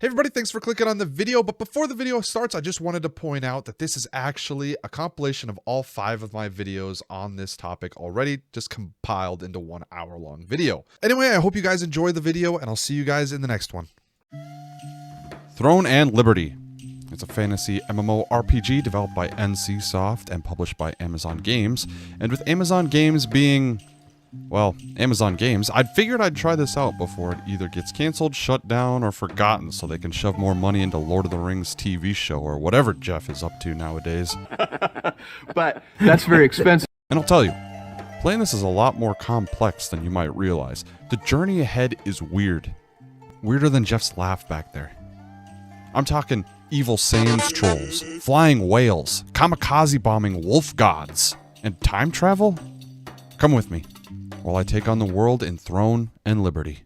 Hey everybody, thanks for clicking on the video, but before the video starts, I just wanted to point out that this is actually a compilation of all 5 of my videos on this topic already, just compiled into 1 hour-long video. Anyway, I hope you guys enjoy the video, and I'll see you guys in the next one. Throne and Liberty. It's a fantasy MMORPG developed by NCSoft and published by Amazon Games, and with Amazon Games being... well, Amazon Games, I figured I'd try this out before it either gets canceled, shut down, or forgotten so they can shove more money into Lord of the Rings TV show or whatever Jeff is up to nowadays. But that's very expensive. And I'll tell you, playing this is a lot more complex than you might realize. The journey ahead is weird. Weirder than Jeff's laugh back there. I'm talking evil Sans trolls, flying whales, kamikaze bombing wolf gods, and time travel? Come with me while I take on the world in Throne and Liberty.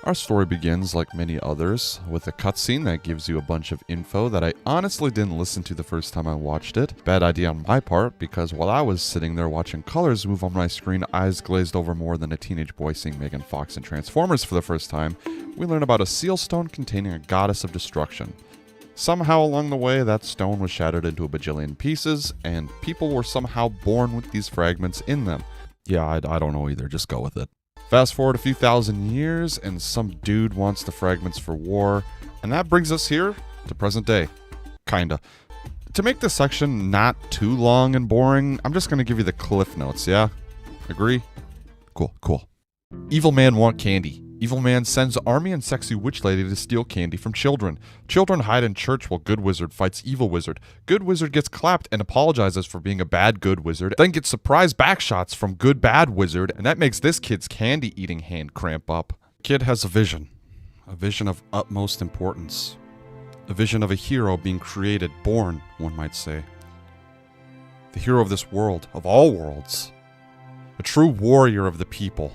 Our story begins, like many others, with a cutscene that gives you a bunch of info that I honestly didn't listen to the first time I watched it. Bad idea on my part, because while I was sitting there watching colors move on my screen, eyes glazed over more than a teenage boy seeing Megan Fox in Transformers for the first time, we learn about a seal stone containing a goddess of destruction. Somehow along the way, that stone was shattered into a bajillion pieces, and people were somehow born with these fragments in them. Yeah, I don't know either, just go with it. Fast forward a few thousand years, and some dude wants the fragments for war, and that brings us here to present day. Kinda. To make this section not too long and boring, I'm just gonna give you the cliff notes, yeah? Agree? Cool. Evil man want candy. Evil man sends army and sexy witch lady to steal candy from children. Children hide in church while good wizard fights evil wizard. Good wizard gets clapped and apologizes for being a bad good wizard, then gets surprise backshots from good bad wizard, and that makes this kid's candy eating hand cramp up. Kid has a vision of utmost importance. A vision of a hero being created, born, one might say. The hero of this world, of all worlds. A true warrior of the people.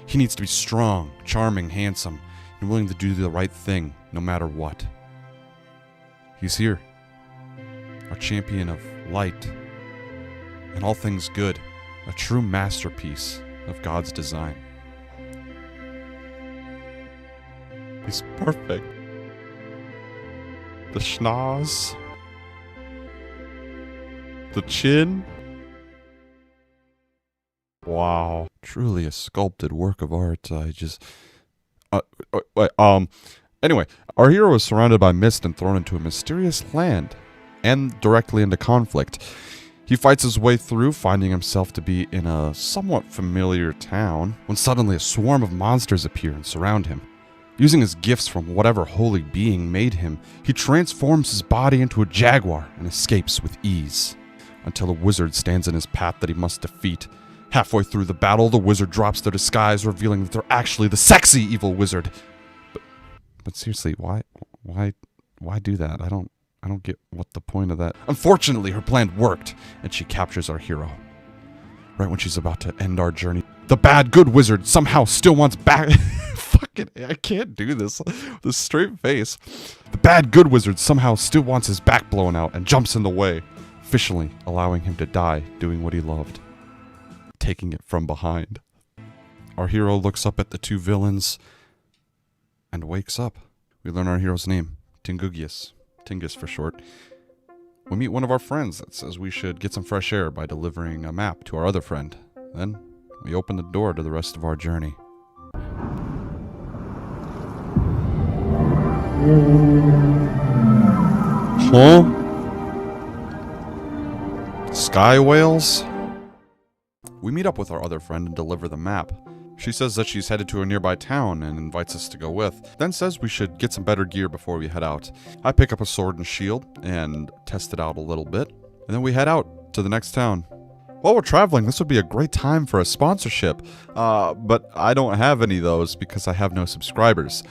He needs to be strong, charming, handsome, and willing to do the right thing, no matter what. He's here. Our champion of light and all things good. A true masterpiece of God's design. He's perfect. The schnoz. The chin. Wow. Truly a sculpted work of art. Anyway, our hero is surrounded by mist and thrown into a mysterious land, and directly into conflict. He fights his way through, finding himself to be in a somewhat familiar town, when suddenly a swarm of monsters appear and surround him. Using his gifts from whatever holy being made him, he transforms his body into a jaguar and escapes with ease, until a wizard stands in his path that he must defeat. Halfway through the battle, the wizard drops their disguise, revealing that they're actually the sexy evil wizard. But seriously, why do that? I don't get what the point of that. Unfortunately, her plan worked, and she captures our hero. Right when she's about to end our journey, the bad good wizard somehow still wants back. Fucking, I can't do this with a straight face. The bad good wizard somehow still wants his back blown out and jumps in the way, officially allowing him to die doing what he loved. Taking it from behind. Our hero looks up at the 2 villains and wakes up. We learn our hero's name, Tingus for short. We meet one of our friends that says we should get some fresh air by delivering a map to our other friend. Then we open the door to the rest of our journey. Huh? Sky whales? We meet up with our other friend and deliver the map. She says that she's headed to a nearby town and invites us to go with, then says we should get some better gear before we head out. I pick up a sword and shield and test it out a little bit, and then we head out to the next town. While we're traveling, this would be a great time for a sponsorship, but I don't have any of those because I have no subscribers.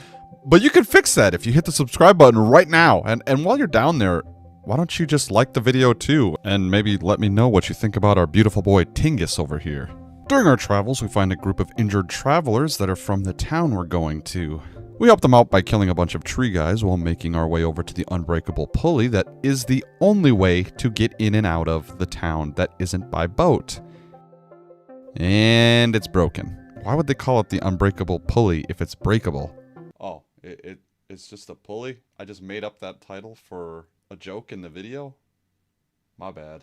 But you can fix that if you hit the subscribe button right now, and while you're down there, why don't you just like the video too, and maybe let me know what you think about our beautiful boy Tingus over here. During our travels, we find a group of injured travelers that are from the town we're going to. We help them out by killing a bunch of tree guys while making our way over to the unbreakable pulley that is the only way to get in and out of the town that isn't by boat. And it's broken. Why would they call it the unbreakable pulley if it's breakable? Oh, it's just a pulley. I just made up that title for a joke in the video. My bad.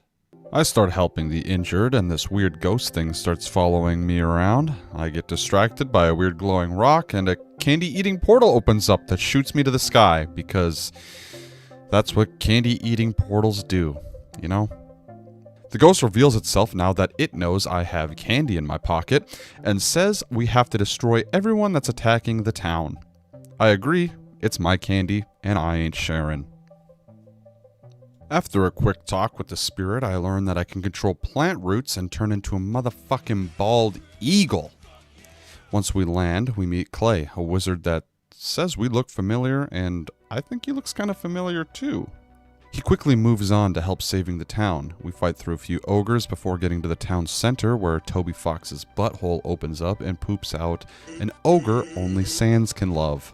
I start helping the injured, and this weird ghost thing starts following me around. I get distracted by a weird glowing rock, and a candy-eating portal opens up that shoots me to the sky, because that's what candy-eating portals do, you know? The ghost reveals itself now that it knows I have candy in my pocket, and says we have to destroy everyone that's attacking the town. I agree, it's my candy, and I ain't sharing. After a quick talk with the spirit, I learn that I can control plant roots and turn into a motherfucking bald eagle. Once we land, we meet Clay, a wizard that says we look familiar, and I think he looks kind of familiar too. He quickly moves on to help saving the town. We fight through a few ogres before getting to the town center, where Toby Fox's butthole opens up and poops out an ogre only Sans can love.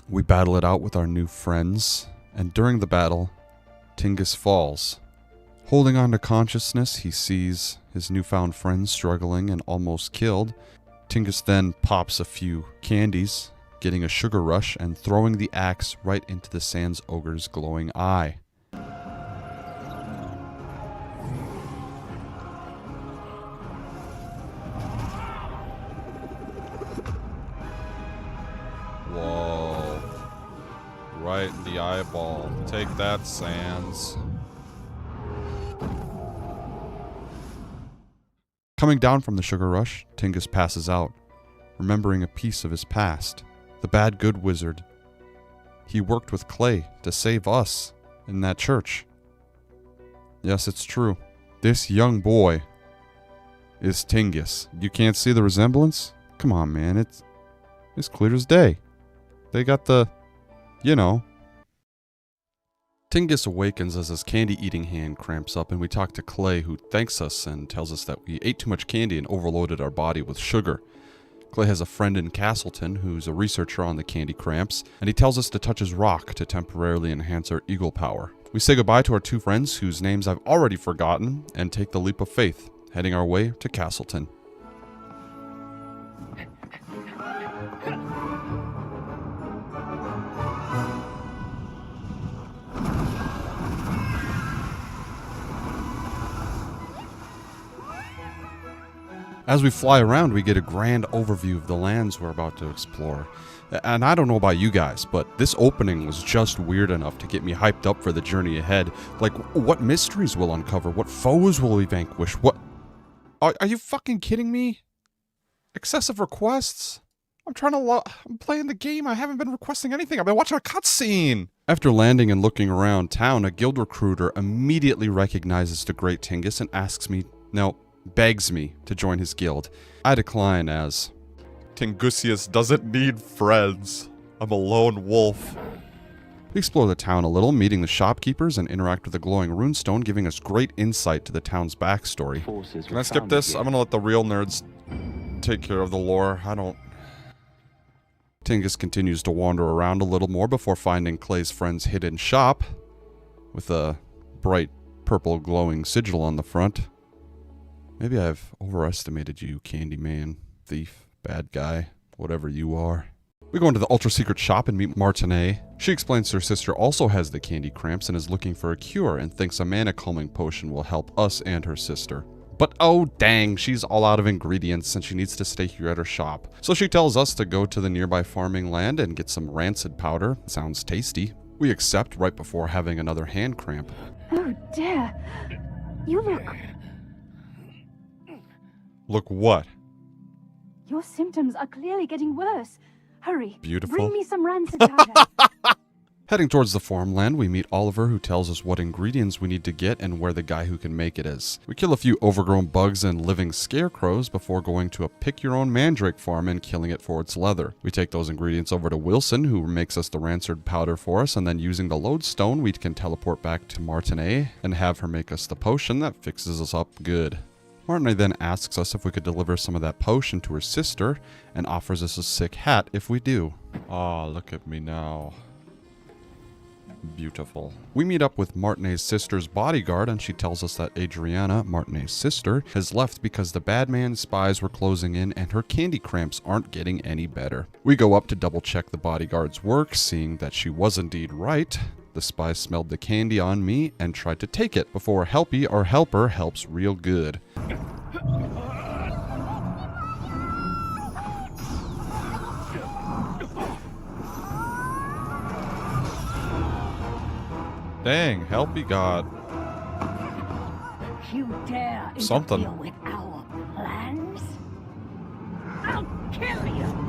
We battle it out with our new friends, and during the battle, Tingus falls. Holding on to consciousness, he sees his newfound friends struggling and almost killed. Tingus then pops a few candies, getting a sugar rush and throwing the axe right into the Sans Ogre's glowing eye. Whoa. Right in the eyeball. Take that, Sans. Coming down from the sugar rush, Tingus passes out, remembering a piece of his past. The bad good wizard. He worked with Clay to save us in that church. Yes, it's true. This young boy is Tingus. You can't see the resemblance? Come on, man. It's clear as day. They got the... you know. Tingus awakens as his candy-eating hand cramps up, and we talk to Clay, who thanks us and tells us that we ate too much candy and overloaded our body with sugar. Clay has a friend in Castleton who's a researcher on the candy cramps, and he tells us to touch his rock to temporarily enhance our eagle power. We say goodbye to our two friends, whose names I've already forgotten, and take the leap of faith, heading our way to Castleton. As we fly around, we get a grand overview of the lands we're about to explore. And I don't know about you guys, but this opening was just weird enough to get me hyped up for the journey ahead. Like, what mysteries we'll uncover? What foes will we vanquish? What... Are you fucking kidding me? Excessive requests? I'm playing the game. I haven't been requesting anything. I've been watching a cutscene. After landing and looking around town, a guild recruiter immediately recognizes the Great Tingus and begs me to join his guild. I decline as Tingusius doesn't need friends. I'm a lone wolf. We explore the town a little, meeting the shopkeepers and interact with the glowing runestone, giving us great insight to the town's backstory. Can I skip this? I'm gonna let the real nerds take care of the lore. Tingus continues to wander around a little more before finding Clay's friend's hidden shop with a bright purple glowing sigil on the front. Maybe I've overestimated you, Candyman, thief, bad guy, whatever you are. We go into the ultra-secret shop and meet Martinet. She explains her sister also has the candy cramps and is looking for a cure and thinks a mana calming potion will help us and her sister. But oh dang, she's all out of ingredients and she needs to stay here at her shop. So she tells us to go to the nearby farming land and get some rancid powder. Sounds tasty. We accept right before having another hand cramp. Oh dear. You look... Look what? Your symptoms are clearly getting worse. Hurry. Beautiful. Bring me some rancid powder. Heading towards the farmland, we meet Oliver, who tells us what ingredients we need to get and where the guy who can make it is. We kill a few overgrown bugs and living scarecrows before going to a pick-your-own mandrake farm and killing it for its leather. We take those ingredients over to Wilson, who makes us the rancid powder for us, and then using the lodestone, we can teleport back to Martinet and have her make us the potion that fixes us up good. Martinet then asks us if we could deliver some of that potion to her sister and offers us a sick hat if we do. Aw, look at me now. Beautiful. We meet up with Martinet's sister's bodyguard, and she tells us that Adriana, Martinet's sister, has left because the bad man's spies were closing in and her candy cramps aren't getting any better. We go up to double check the bodyguard's work, seeing that she was indeed right. The spy smelled the candy on me and tried to take it before Helpy, our helper, helps real good. Dang, Helpy got You dare something. interfere with our plans? I'll kill you!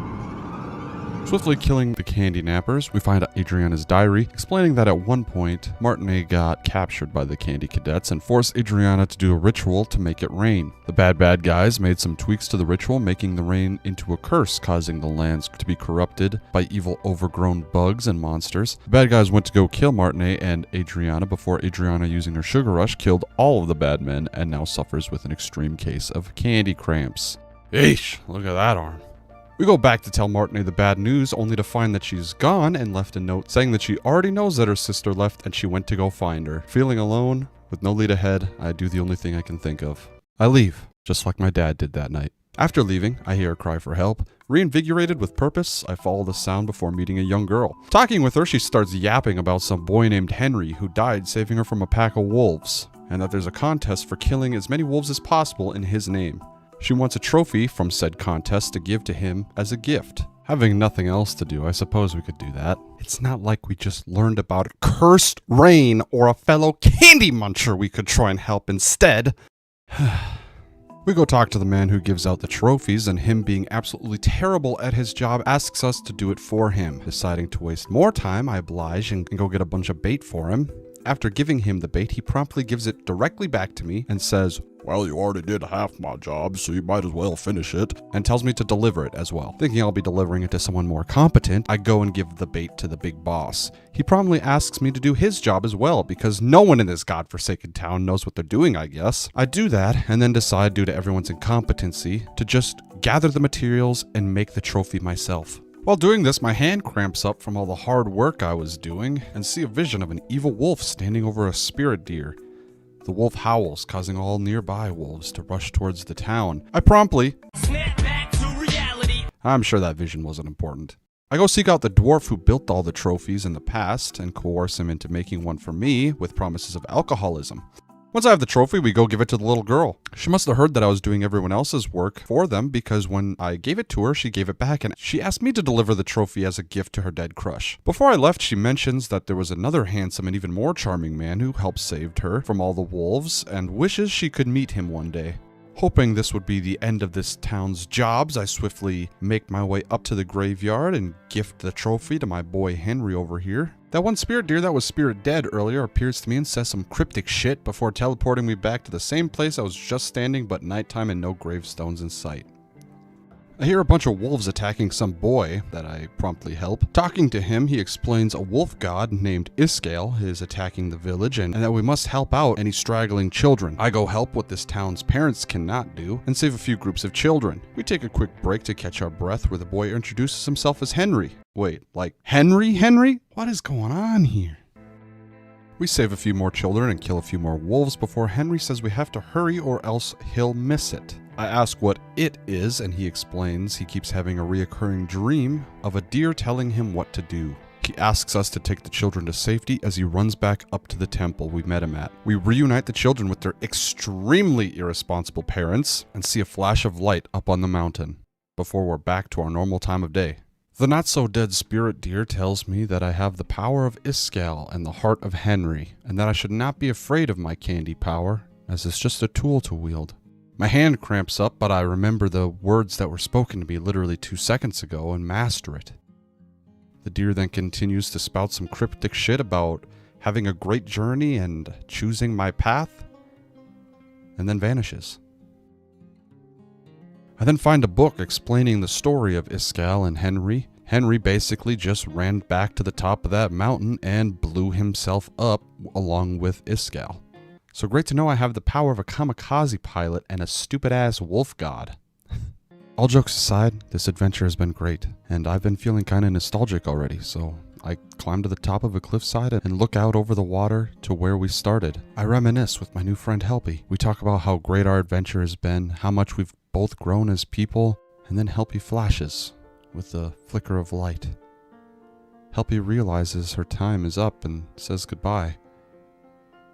Swiftly killing the candy nappers, we find Adriana's diary, explaining that at one point, Martinet got captured by the candy cadets and forced Adriana to do a ritual to make it rain. The bad guys made some tweaks to the ritual, making the rain into a curse, causing the lands to be corrupted by evil overgrown bugs and monsters. The bad guys went to go kill Martinet and Adriana before Adriana, using her sugar rush, killed all of the bad men and now suffers with an extreme case of candy cramps. Eesh, look at that arm. We go back to tell Martinet the bad news, only to find that she's gone, and left a note saying that she already knows that her sister left and she went to go find her. Feeling alone, with no lead ahead, I do the only thing I can think of. I leave, just like my dad did that night. After leaving, I hear a cry for help. Reinvigorated with purpose, I follow the sound before meeting a young girl. Talking with her, she starts yapping about some boy named Henry who died saving her from a pack of wolves, and that there's a contest for killing as many wolves as possible in his name. She wants a trophy from said contest to give to him as a gift. Having nothing else to do, I suppose we could do that. It's not like we just learned about cursed rain or a fellow candy muncher we could try and help instead. We go talk to the man who gives out the trophies, and him, being absolutely terrible at his job, asks us to do it for him. Deciding to waste more time, I oblige and go get a bunch of bait for him. After giving him the bait, he promptly gives it directly back to me and says, "Well, you already did half my job, so you might as well finish it," and tells me to deliver it as well. Thinking I'll be delivering it to someone more competent, I go and give the bait to the big boss. He promptly asks me to do his job as well, because no one in this godforsaken town knows what they're doing, I guess. I do that, and then decide, due to everyone's incompetency, to just gather the materials and make the trophy myself. While doing this, my hand cramps up from all the hard work I was doing, and see a vision of an evil wolf standing over a spirit deer. The wolf howls, causing all nearby wolves to rush towards the town. I promptly snap back to reality. I'm sure that vision wasn't important. I go seek out the dwarf who built all the trophies in the past and coerce him into making one for me with promises of alcoholism. Once I have the trophy, we go give it to the little girl. She must have heard that I was doing everyone else's work for them, because when I gave it to her, she gave it back and she asked me to deliver the trophy as a gift to her dead crush. Before I left, she mentions that there was another handsome and even more charming man who helped save her from all the wolves and wishes she could meet him one day. Hoping this would be the end of this town's jobs, I swiftly make my way up to the graveyard and gift the trophy to my boy Henry over here. That one spirit deer that was spirit dead earlier appears to me and says some cryptic shit before teleporting me back to the same place I was just standing, but nighttime and no gravestones in sight. I hear a bunch of wolves attacking some boy that I promptly help. Talking to him, he explains a wolf god named Iskale is attacking the village and that we must help out any straggling children. I go help what this town's parents cannot do and save a few groups of children. We take a quick break to catch our breath, where the boy introduces himself as Henry. Wait, like Henry? What is going on here? We save a few more children and kill a few more wolves before Henry says we have to hurry or else he'll miss it. I ask what it is, and he explains he keeps having a reoccurring dream of a deer telling him what to do. He asks us to take the children to safety as he runs back up to the temple we met him at. We reunite the children with their extremely irresponsible parents and see a flash of light up on the mountain before we're back to our normal time of day. The not-so-dead spirit deer tells me that I have the power of Iskale and the heart of Henry, and that I should not be afraid of my candy power, as it's just a tool to wield. My hand cramps up, but I remember the words that were spoken to me literally 2 seconds ago and master it. The deer then continues to spout some cryptic shit about having a great journey and choosing my path, and then vanishes. I then find a book explaining the story of Iskale and Henry. Henry basically just ran back to the top of that mountain and blew himself up along with Iskale. So great to know I have the power of a kamikaze pilot and a stupid-ass wolf god. All jokes aside, this adventure has been great, and I've been feeling kinda nostalgic already, so I climb to the top of a cliffside and look out over the water to where we started. I reminisce with my new friend Helpy. We talk about how great our adventure has been, how much we've both grown as people, and then Helpy flashes with a flicker of light. Helpy realizes her time is up and says goodbye,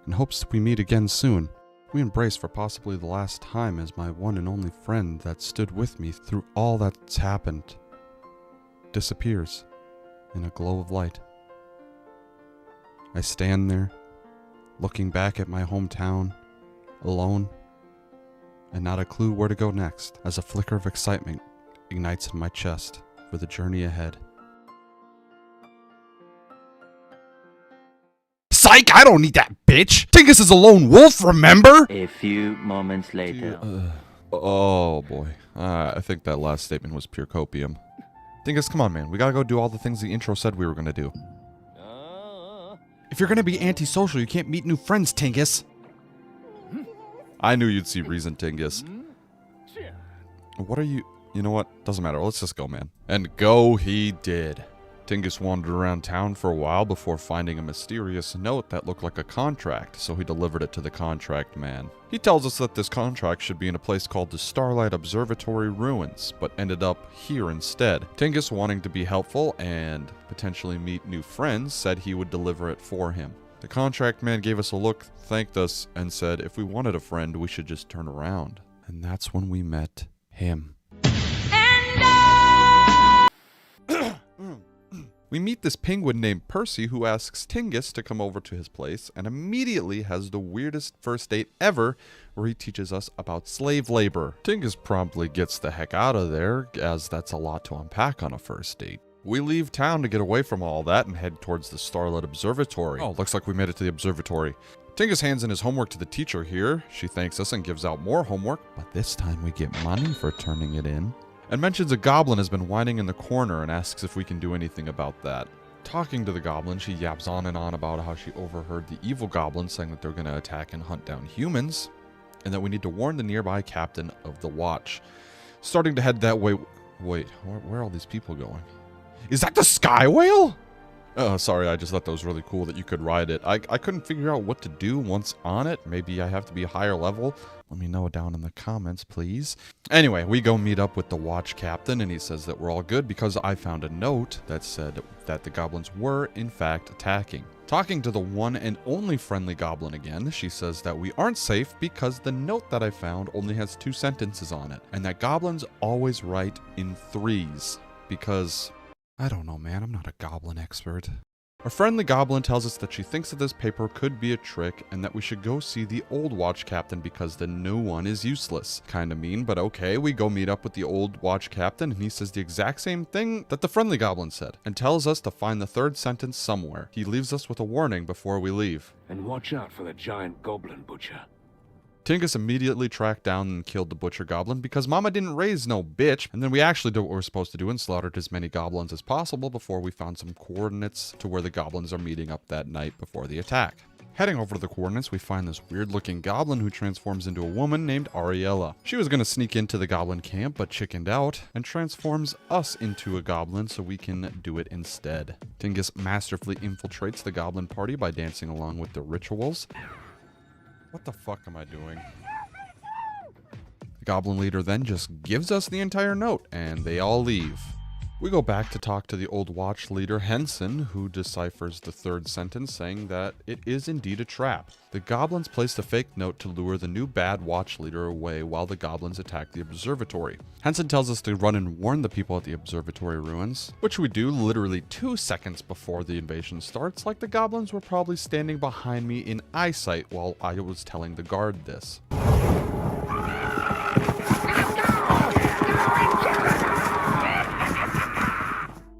and hopes we meet again soon. We embrace for possibly the last time as my one and only friend that stood with me through all that's happened disappears in a glow of light. I stand there, looking back at my hometown, alone, and not a clue where to go next, as a flicker of excitement ignites in my chest for the journey ahead. Psych! I don't need that bitch! Tingus is a lone wolf, remember? A few moments later. Oh boy. I think that last statement was pure copium. Tingus, come on, man. We gotta go do all the things the intro said we were gonna do. If you're gonna be antisocial, you can't meet new friends, Tingus. I knew you'd see reason, Tingus. What are you... You know what? Doesn't matter. Let's just go, man. And go he did. Tingus wandered around town for a while before finding a mysterious note that looked like a contract, so he delivered it to the contract man. He tells us that this contract should be in a place called the Starlight Observatory Ruins, but ended up here instead. Tingus, wanting to be helpful and potentially meet new friends, said he would deliver it for him. The contract man gave us a look, thanked us, and said if we wanted a friend, we should just turn around. And that's when we met him. We meet this penguin named Percy who asks Tingus to come over to his place and immediately has the weirdest first date ever where he teaches us about slave labor. Tingus promptly gets the heck out of there as that's a lot to unpack on a first date. We leave town to get away from all that and head towards the Starlight Observatory. Oh, looks like we made it to the observatory. Tingus hands in his homework to the teacher here. She thanks us and gives out more homework, but this time we get money for turning it in. And mentions a goblin has been whining in the corner and asks if we can do anything about that. Talking to the goblin, she yaps on and on about how she overheard the evil goblin saying that they're going to attack and hunt down humans, and that we need to warn the nearby captain of the watch. Starting to head that way... Wait, where are all these people going? Is that the sky whale? Oh, sorry, I just thought that was really cool that you could ride it. I couldn't figure out what to do once on it. Maybe I have to be a higher level. Let me know down in the comments, please. Anyway, we go meet up with the watch captain, and he says that we're all good because I found a note that said that the goblins were, in fact, attacking. Talking to the one and only friendly goblin again, she says that we aren't safe because the note that I found only has 2 sentences on it, and that goblins always write in 3s because... I don't know, man. I'm not a goblin expert. Our friendly goblin tells us that she thinks that this paper could be a trick and that we should go see the old watch captain because the new one is useless. Kinda mean, but okay. We go meet up with the old watch captain and he says the exact same thing that the friendly goblin said and tells us to find the 3rd sentence somewhere. He leaves us with a warning before we leave. And watch out for the giant goblin butcher. Tingus immediately tracked down and killed the butcher goblin because Mama didn't raise no bitch, and then we actually did what we were supposed to do and slaughtered as many goblins as possible before we found some coordinates to where the goblins are meeting up that night before the attack. Heading over to the coordinates, we find this weird-looking goblin who transforms into a woman named Ariella. She was going to sneak into the goblin camp, but chickened out, and transforms us into a goblin so we can do it instead. Tingus masterfully infiltrates the goblin party by dancing along with the rituals. What the fuck am I doing? The goblin leader then just gives us the entire note, and they all leave. We go back to talk to the old watch leader, Henson, who deciphers the 3rd sentence, saying that it is indeed a trap. The goblins placed a fake note to lure the new bad watch leader away while the goblins attack the observatory. Henson tells us to run and warn the people at the observatory ruins, which we do literally 2 seconds before the invasion starts, like the goblins were probably standing behind me in eyesight while I was telling the guard this.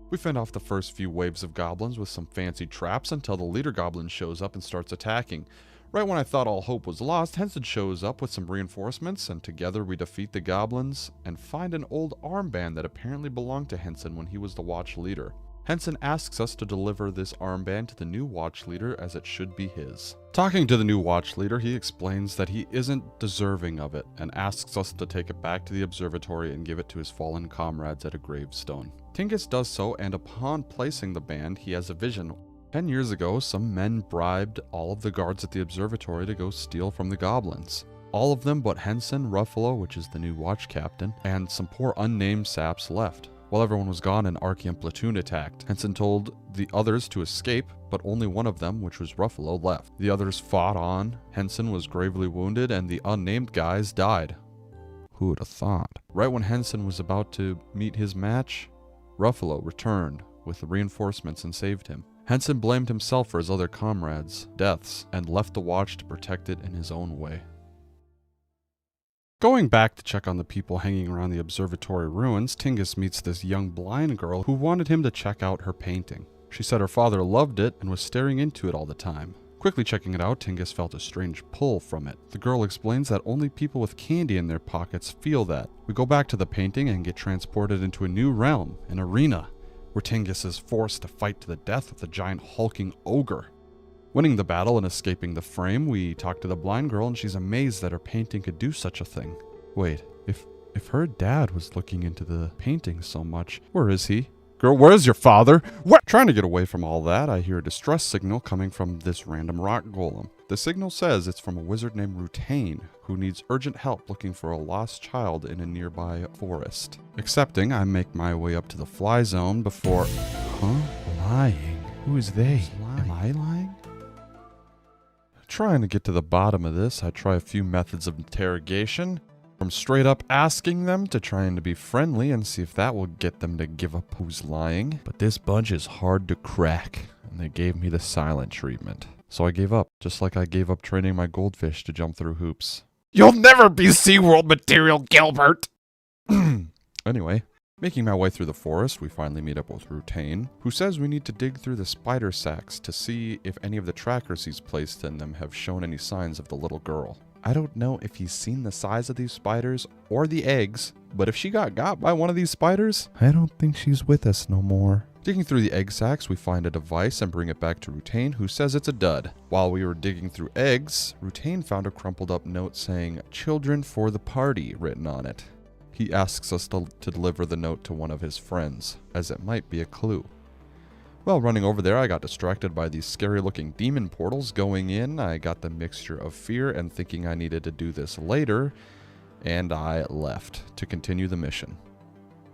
We fend off the first few waves of goblins with some fancy traps until the leader goblin shows up and starts attacking. Right when I thought all hope was lost, Henson shows up with some reinforcements, and together we defeat the goblins and find an old armband that apparently belonged to Henson when he was the watch leader. Henson asks us to deliver this armband to the new watch leader as it should be his. Talking to the new watch leader, he explains that he isn't deserving of it and asks us to take it back to the observatory and give it to his fallen comrades at a gravestone. Tingus does so, and upon placing the band, he has a vision. 10 years ago, some men bribed all of the guards at the observatory to go steal from the goblins. All of them but Henson, Ruffalo, which is the new watch captain, and some poor unnamed saps left. While everyone was gone, an Archean platoon attacked. Henson told the others to escape, but only one of them, which was Ruffalo, left. The others fought on, Henson was gravely wounded, and the unnamed guys died. Who would have thought? Right when Henson was about to meet his match, Ruffalo returned with reinforcements and saved him. Henson blamed himself for his other comrades' deaths and left the watch to protect it in his own way. Going back to check on the people hanging around the observatory ruins, Tingus meets this young blind girl who wanted him to check out her painting. She said her father loved it and was staring into it all the time. Quickly checking it out, Tingus felt a strange pull from it. The girl explains that only people with candy in their pockets feel that. We go back to the painting and get transported into a new realm, an arena, where Tingus is forced to fight to the death with a giant hulking ogre. Winning the battle and escaping the frame, we talk to the blind girl and she's amazed that her painting could do such a thing. Wait, if her dad was looking into the painting so much, where is he? Girl, where is your father? What? Trying to get away from all that, I hear a distress signal coming from this random rock golem. The signal says it's from a wizard named Rutain, who needs urgent help looking for a lost child in a nearby forest. Accepting, I make my way up to the fly zone before... Huh? Lying? Who is they? Am I lying? Trying to get to the bottom of this, I try a few methods of interrogation. From straight up asking them to trying to be friendly and see if that will get them to give up who's lying. But this bunch is hard to crack, and they gave me the silent treatment. So I gave up, just like I gave up training my goldfish to jump through hoops. You'll never be SeaWorld material, Gilbert! Anyway, making my way through the forest, we finally meet up with Rutain, who says we need to dig through the spider sacks to see if any of the trackers he's placed in them have shown any signs of the little girl. I don't know if he's seen the size of these spiders or the eggs, but if she got by one of these spiders, I don't think she's with us no more. Digging through the egg sacks, we find a device and bring it back to Rutain, who says it's a dud. While we were digging through eggs, Rutain found a crumpled up note saying, "Children for the party," written on it. He asks us to deliver the note to one of his friends, as it might be a clue. While running over there, I got distracted by these scary looking demon portals. Going in, I got the mixture of fear and thinking I needed to do this later, and I left to continue the mission.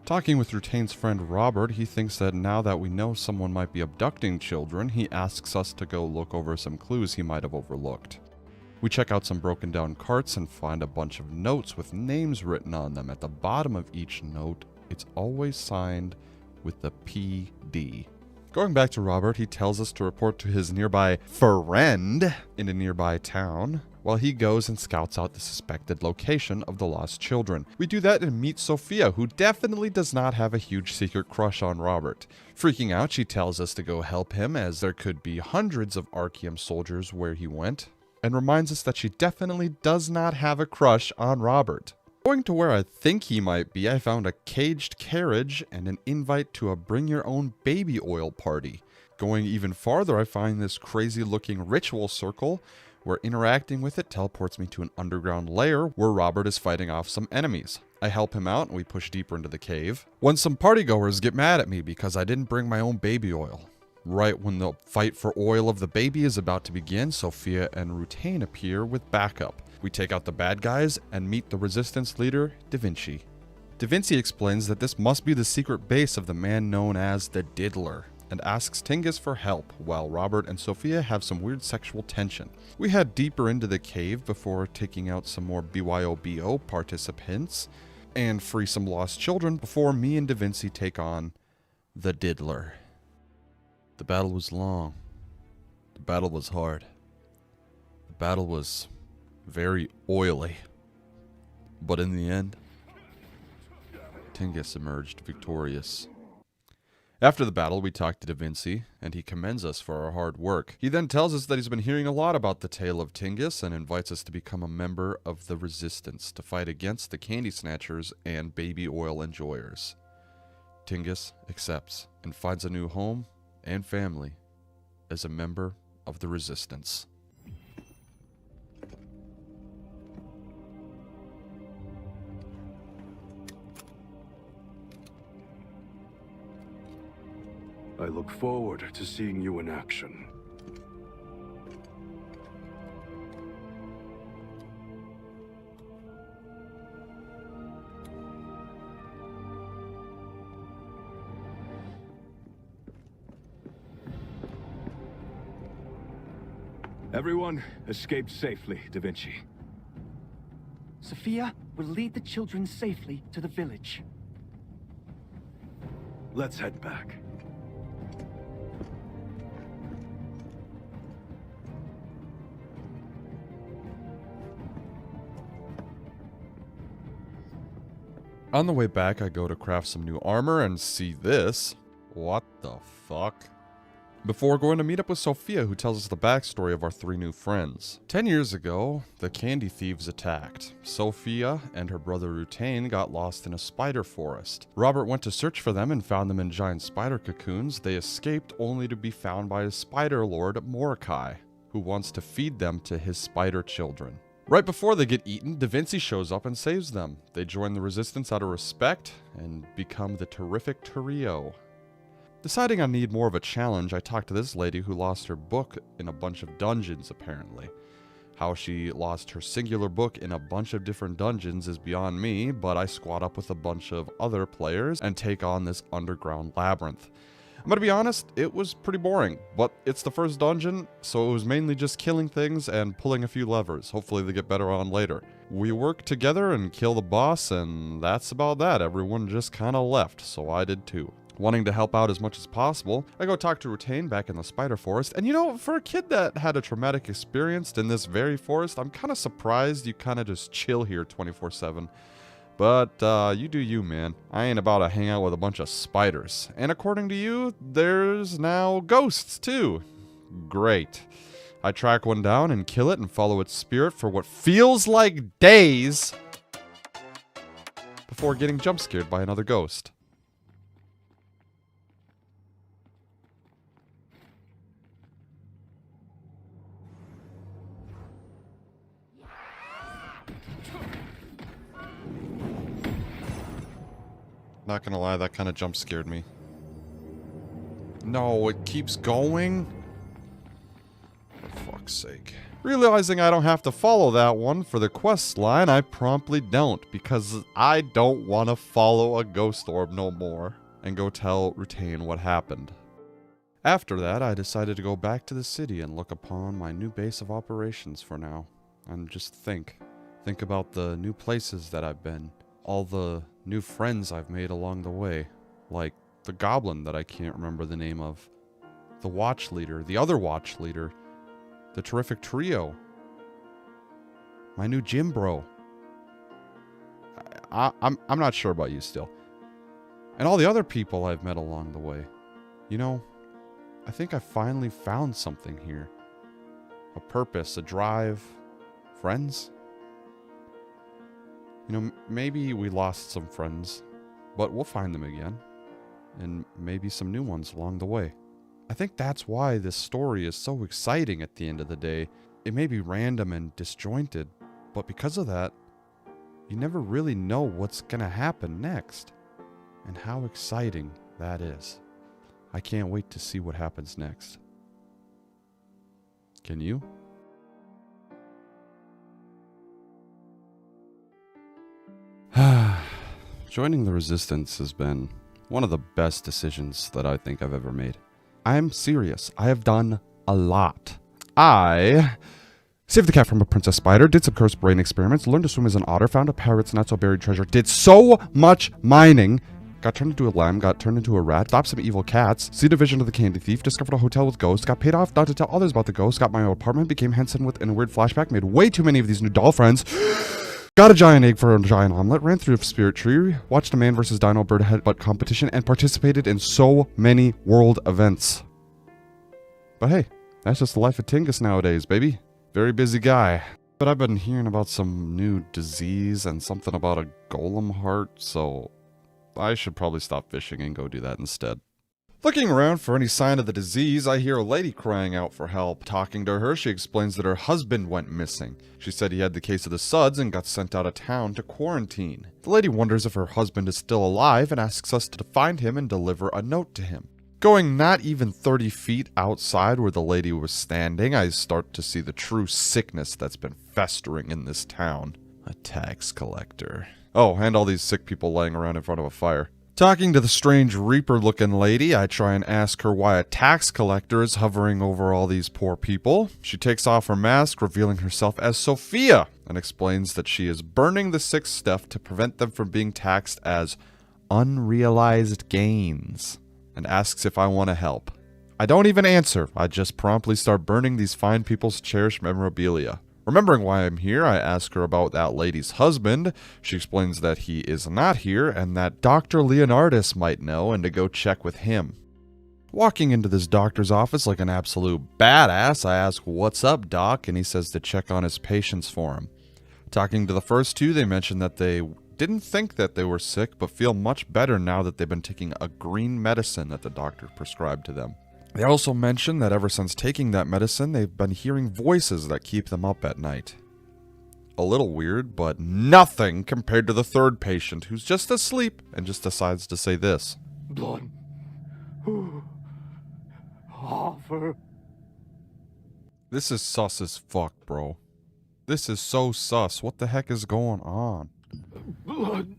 Talking with Rutain's friend Robert, he thinks that now that we know someone might be abducting children, he asks us to go look over some clues he might have overlooked. We check out some broken down carts and find a bunch of notes with names written on them. At the bottom of each note, it's always signed with the PD. Going back to Robert, he tells us to report to his nearby friend in a nearby town, while he goes and scouts out the suspected location of the lost children. We do that and meet Sophia, who definitely does not have a huge secret crush on Robert. Freaking out, she tells us to go help him, as there could be hundreds of Archeum soldiers where he went, and reminds us that she definitely does not have a crush on Robert. Going to where I think he might be, I found a caged carriage and an invite to a bring your own baby oil party. Going even farther, I find this crazy looking ritual circle where interacting with it teleports me to an underground lair where Robert is fighting off some enemies. I help him out and we push deeper into the cave, when some partygoers get mad at me because I didn't bring my own baby oil. Right when the fight for oil of the baby is about to begin, Sophia and Rutain appear with backup. We take out the bad guys and meet the resistance leader, Da Vinci. Da Vinci explains that this must be the secret base of the man known as the Diddler, and asks Tingus for help, while Robert and Sophia have some weird sexual tension. We head deeper into the cave before taking out some more BYOBO participants, and free some lost children before me and Da Vinci take on the Diddler. The battle was long. The battle was hard. The battle was very oily. But in the end, Tingus emerged victorious. After the battle, we talked to Da Vinci, and he commends us for our hard work. He then tells us that he's been hearing a lot about the tale of Tingus and invites us to become a member of the Resistance to fight against the Candy Snatchers and baby oil enjoyers. Tingus accepts and finds a new home and family as a member of the Resistance. I look forward to seeing you in action. Everyone, escape safely, Da Vinci. Sophia will lead the children safely to the village. Let's head back. On the way back, I go to craft some new armor and see this. What the fuck? Before going to meet up with Sophia, who tells us the backstory of our 3 new friends. 10 years ago, the candy thieves attacked. Sophia and her brother Rutain got lost in a spider forest. Robert went to search for them and found them in giant spider cocoons. They escaped only to be found by his spider lord, Mordecai, who wants to feed them to his spider children. Right before they get eaten, Da Vinci shows up and saves them. They join the Resistance out of respect and become the terrific trio. Deciding I need more of a challenge, I talked to this lady who lost her book in a bunch of dungeons, apparently. How she lost her singular book in a bunch of different dungeons is beyond me, but I squad up with a bunch of other players and take on this underground labyrinth. I'm gonna be honest, it was pretty boring, but it's the first dungeon, so it was mainly just killing things and pulling a few levers. Hopefully they get better on later. We work together and kill the boss, and that's about that. Everyone just kinda left, so I did too. Wanting to help out as much as possible, I go talk to Rutain back in the spider forest, and you know, for a kid that had a traumatic experience in this very forest, I'm kinda surprised you kinda just chill here 24/7. But, you do you, man. I ain't about to hang out with a bunch of spiders. And according to you, there's now ghosts, too. Great. I track one down and kill it and follow its spirit for what feels like days before getting jump scared by another ghost. Not gonna lie, that kind of jump scared me. No, it keeps going? For fuck's sake. Realizing I don't have to follow that one for the quest line, I promptly don't, because I don't want to follow a ghost orb no more, and go tell Rutain what happened. After that, I decided to go back to the city and look upon my new base of operations for now, and just think about the new places that I've been, all the new friends I've made along the way, like the goblin that I can't remember the name of, the watch leader, the other watch leader, the terrific trio, my new gym bro. I'm not sure about you still, and all the other people I've met along the way. You know, I think I finally found something here, a purpose, a drive, friends. You know, maybe we lost some friends, but we'll find them again. And maybe some new ones along the way. I think that's why this story is so exciting at the end of the day. It may be random and disjointed, but because of that, you never really know what's gonna happen next. And how exciting that is. I can't wait to see what happens next. Can you? Joining the Resistance has been one of the best decisions that I think I've ever made. I'm serious. I have done a lot. I saved the cat from a princess spider, did some cursed brain experiments, learned to swim as an otter, found a pirate's not so buried treasure, did so much mining, got turned into a lamb, got turned into a rat, stopped some evil cats, see the vision of the candy thief, discovered a hotel with ghosts, got paid off not to tell others about the ghosts, got my own apartment, became Henson in a weird flashback, made way too many of these new doll friends, got a giant egg for a giant omelet, ran through a spirit tree, watched a man versus dino bird headbutt competition, and participated in so many world events. But hey, that's just the life of Tingus nowadays, baby. Very busy guy. But I've been hearing about some new disease and something about a golem heart, so I should probably stop fishing and go do that instead. Looking around for any sign of the disease, I hear a lady crying out for help. Talking to her, she explains that her husband went missing. She said he had the case of the suds and got sent out of town to quarantine. The lady wonders if her husband is still alive and asks us to find him and deliver a note to him. Going not even 30 feet outside where the lady was standing, I start to see the true sickness that's been festering in this town. A tax collector. Oh, and all these sick people laying around in front of a fire. Talking to the strange Reaper-looking lady, I try and ask her why a tax collector is hovering over all these poor people. She takes off her mask, revealing herself as Sophia, and explains that she is burning the sick stuff to prevent them from being taxed as unrealized gains, and asks if I want to help. I don't even answer, I just promptly start burning these fine people's cherished memorabilia. Remembering why I'm here, I ask her about that lady's husband. She explains that he is not here and that Dr. Leonardus might know and to go check with him. Walking into this doctor's office like an absolute badass, I ask, "What's up, doc?" and he says to check on his patients for him. Talking to the first two, they mentioned that they didn't think that they were sick, but feel much better now that they've been taking a green medicine that the doctor prescribed to them. They also mentioned that ever since taking that medicine, they've been hearing voices that keep them up at night. A little weird, but nothing compared to the third patient who's just asleep and just decides to say this. Blood. Offer. This is sus as fuck, bro. This is so sus. What the heck is going on? Blood.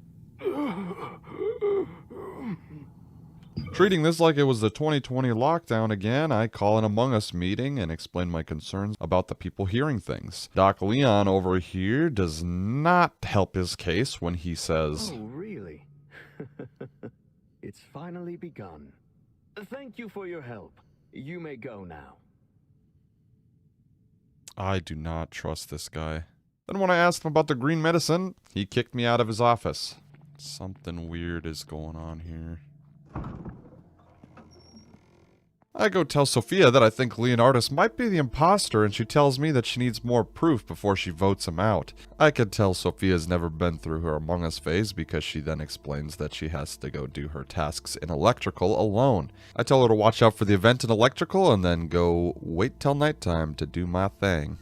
Treating this like it was the 2020 lockdown again, I call an Among Us meeting and explain my concerns about the people hearing things. Doc Leon over here does not help his case when he says, Oh, really? It's finally begun. Thank you for your help. You may go now. I do not trust this guy. Then when I asked him about the green medicine, he kicked me out of his office. Something weird is going on here. I go tell Sophia that I think Leonardus might be the imposter, and she tells me that she needs more proof before she votes him out. I could tell Sophia's never been through her Among Us phase because she then explains that she has to go do her tasks in electrical alone. I tell her to watch out for the event in electrical and then go wait till nighttime to do my thing.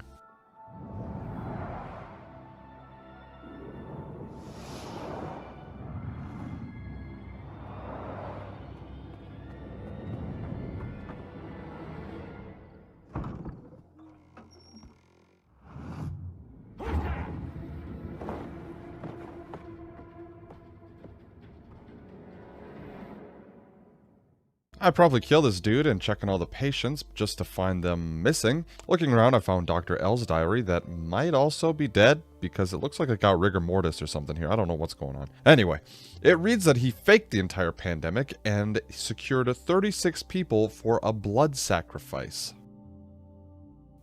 I'd probably kill this dude and check on all the patients just to find them missing. Looking around, I found Dr. L's diary that might also be dead because it looks like it got rigor mortis or something here. I don't know what's going on. Anyway, it reads that he faked the entire pandemic and secured 36 people for a blood sacrifice.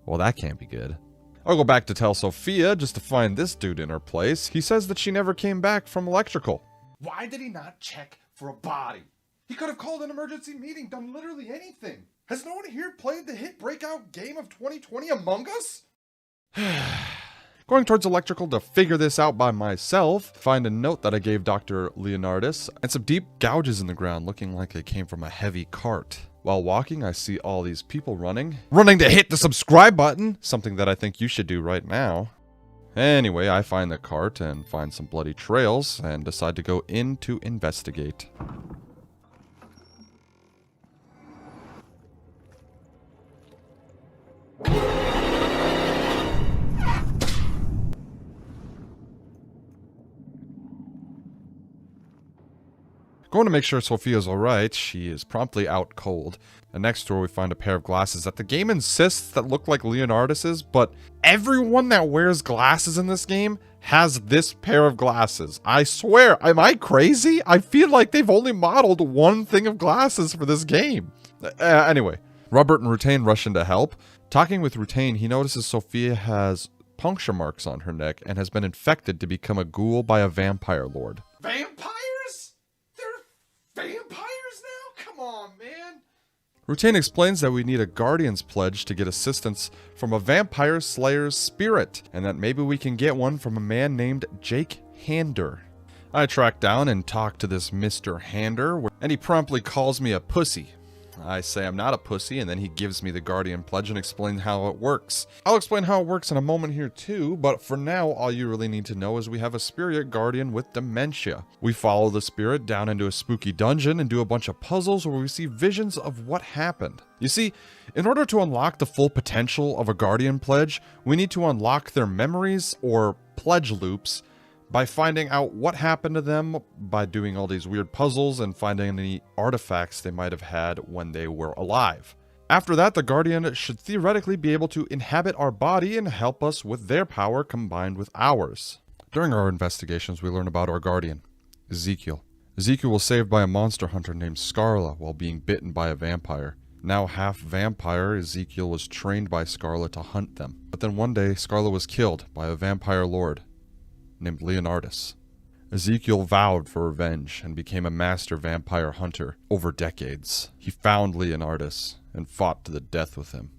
Well, that can't be good. I'll go back to tell Sophia just to find this dude in her place. He says that she never came back from electrical. Why did he not check for a body? He could have called an emergency meeting, done literally anything. Has no one here played the hit breakout game of 2020 Among Us? Going towards electrical to figure this out by myself, find a note that I gave Dr. Leonardus, and some deep gouges in the ground looking like they came from a heavy cart. While walking, I see all these people running to hit the subscribe button, something that I think you should do right now. Anyway, I find the cart and find some bloody trails and decide to go in to investigate. Going to make sure Sophia's alright, she is promptly out cold. And next to her we find a pair of glasses that the game insists that look like Leonardus's, but everyone that wears glasses in this game has this pair of glasses. I swear, am I crazy? I feel like they've only modeled one thing of glasses for this game. Anyway, Robert and Rutain rush in to help. Talking with Rutain, he notices Sophia has puncture marks on her neck and has been infected to become a ghoul by a vampire lord. Vampires? They're vampires now? Come on, man. Rutain explains that we need a Guardian's Pledge to get assistance from a vampire slayer's spirit, and that maybe we can get one from a man named Jake Hander. I track down and talk to this Mr. Hander, and he promptly calls me a pussy. I say I'm not a pussy, and then he gives me the Guardian Pledge and explains how it works. I'll explain how it works in a moment here too, but for now, all you really need to know is we have a spirit guardian with dementia. We follow the spirit down into a spooky dungeon and do a bunch of puzzles where we see visions of what happened. You see, in order to unlock the full potential of a Guardian Pledge, we need to unlock their memories, or pledge loops, by finding out what happened to them, by doing all these weird puzzles and finding any artifacts they might have had when they were alive. After that, the Guardian should theoretically be able to inhabit our body and help us with their power combined with ours. During our investigations, we learn about our Guardian, Ezekiel. Ezekiel was saved by a monster hunter named Scarla while being bitten by a vampire. Now half vampire, Ezekiel was trained by Scarla to hunt them. But then one day, Scarla was killed by a vampire lord named Leonardus. Ezekiel vowed for revenge and became a master vampire hunter over decades. He found Leonardus and fought to the death with him.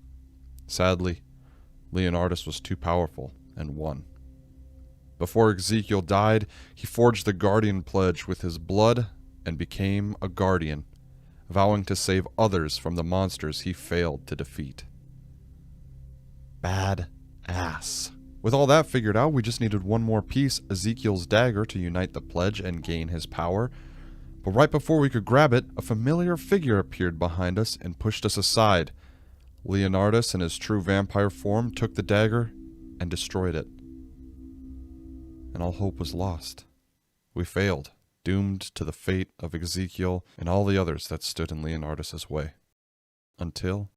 Sadly, Leonardus was too powerful and won. Before Ezekiel died, he forged the Guardian Pledge with his blood and became a guardian, vowing to save others from the monsters he failed to defeat. Bad ass. With all that figured out, we just needed one more piece, Ezekiel's dagger, to unite the pledge and gain his power. But right before we could grab it, a familiar figure appeared behind us and pushed us aside. Leonardus, in his true vampire form, took the dagger and destroyed it. And all hope was lost. We failed, doomed to the fate of Ezekiel and all the others that stood in Leonardus' way. Until...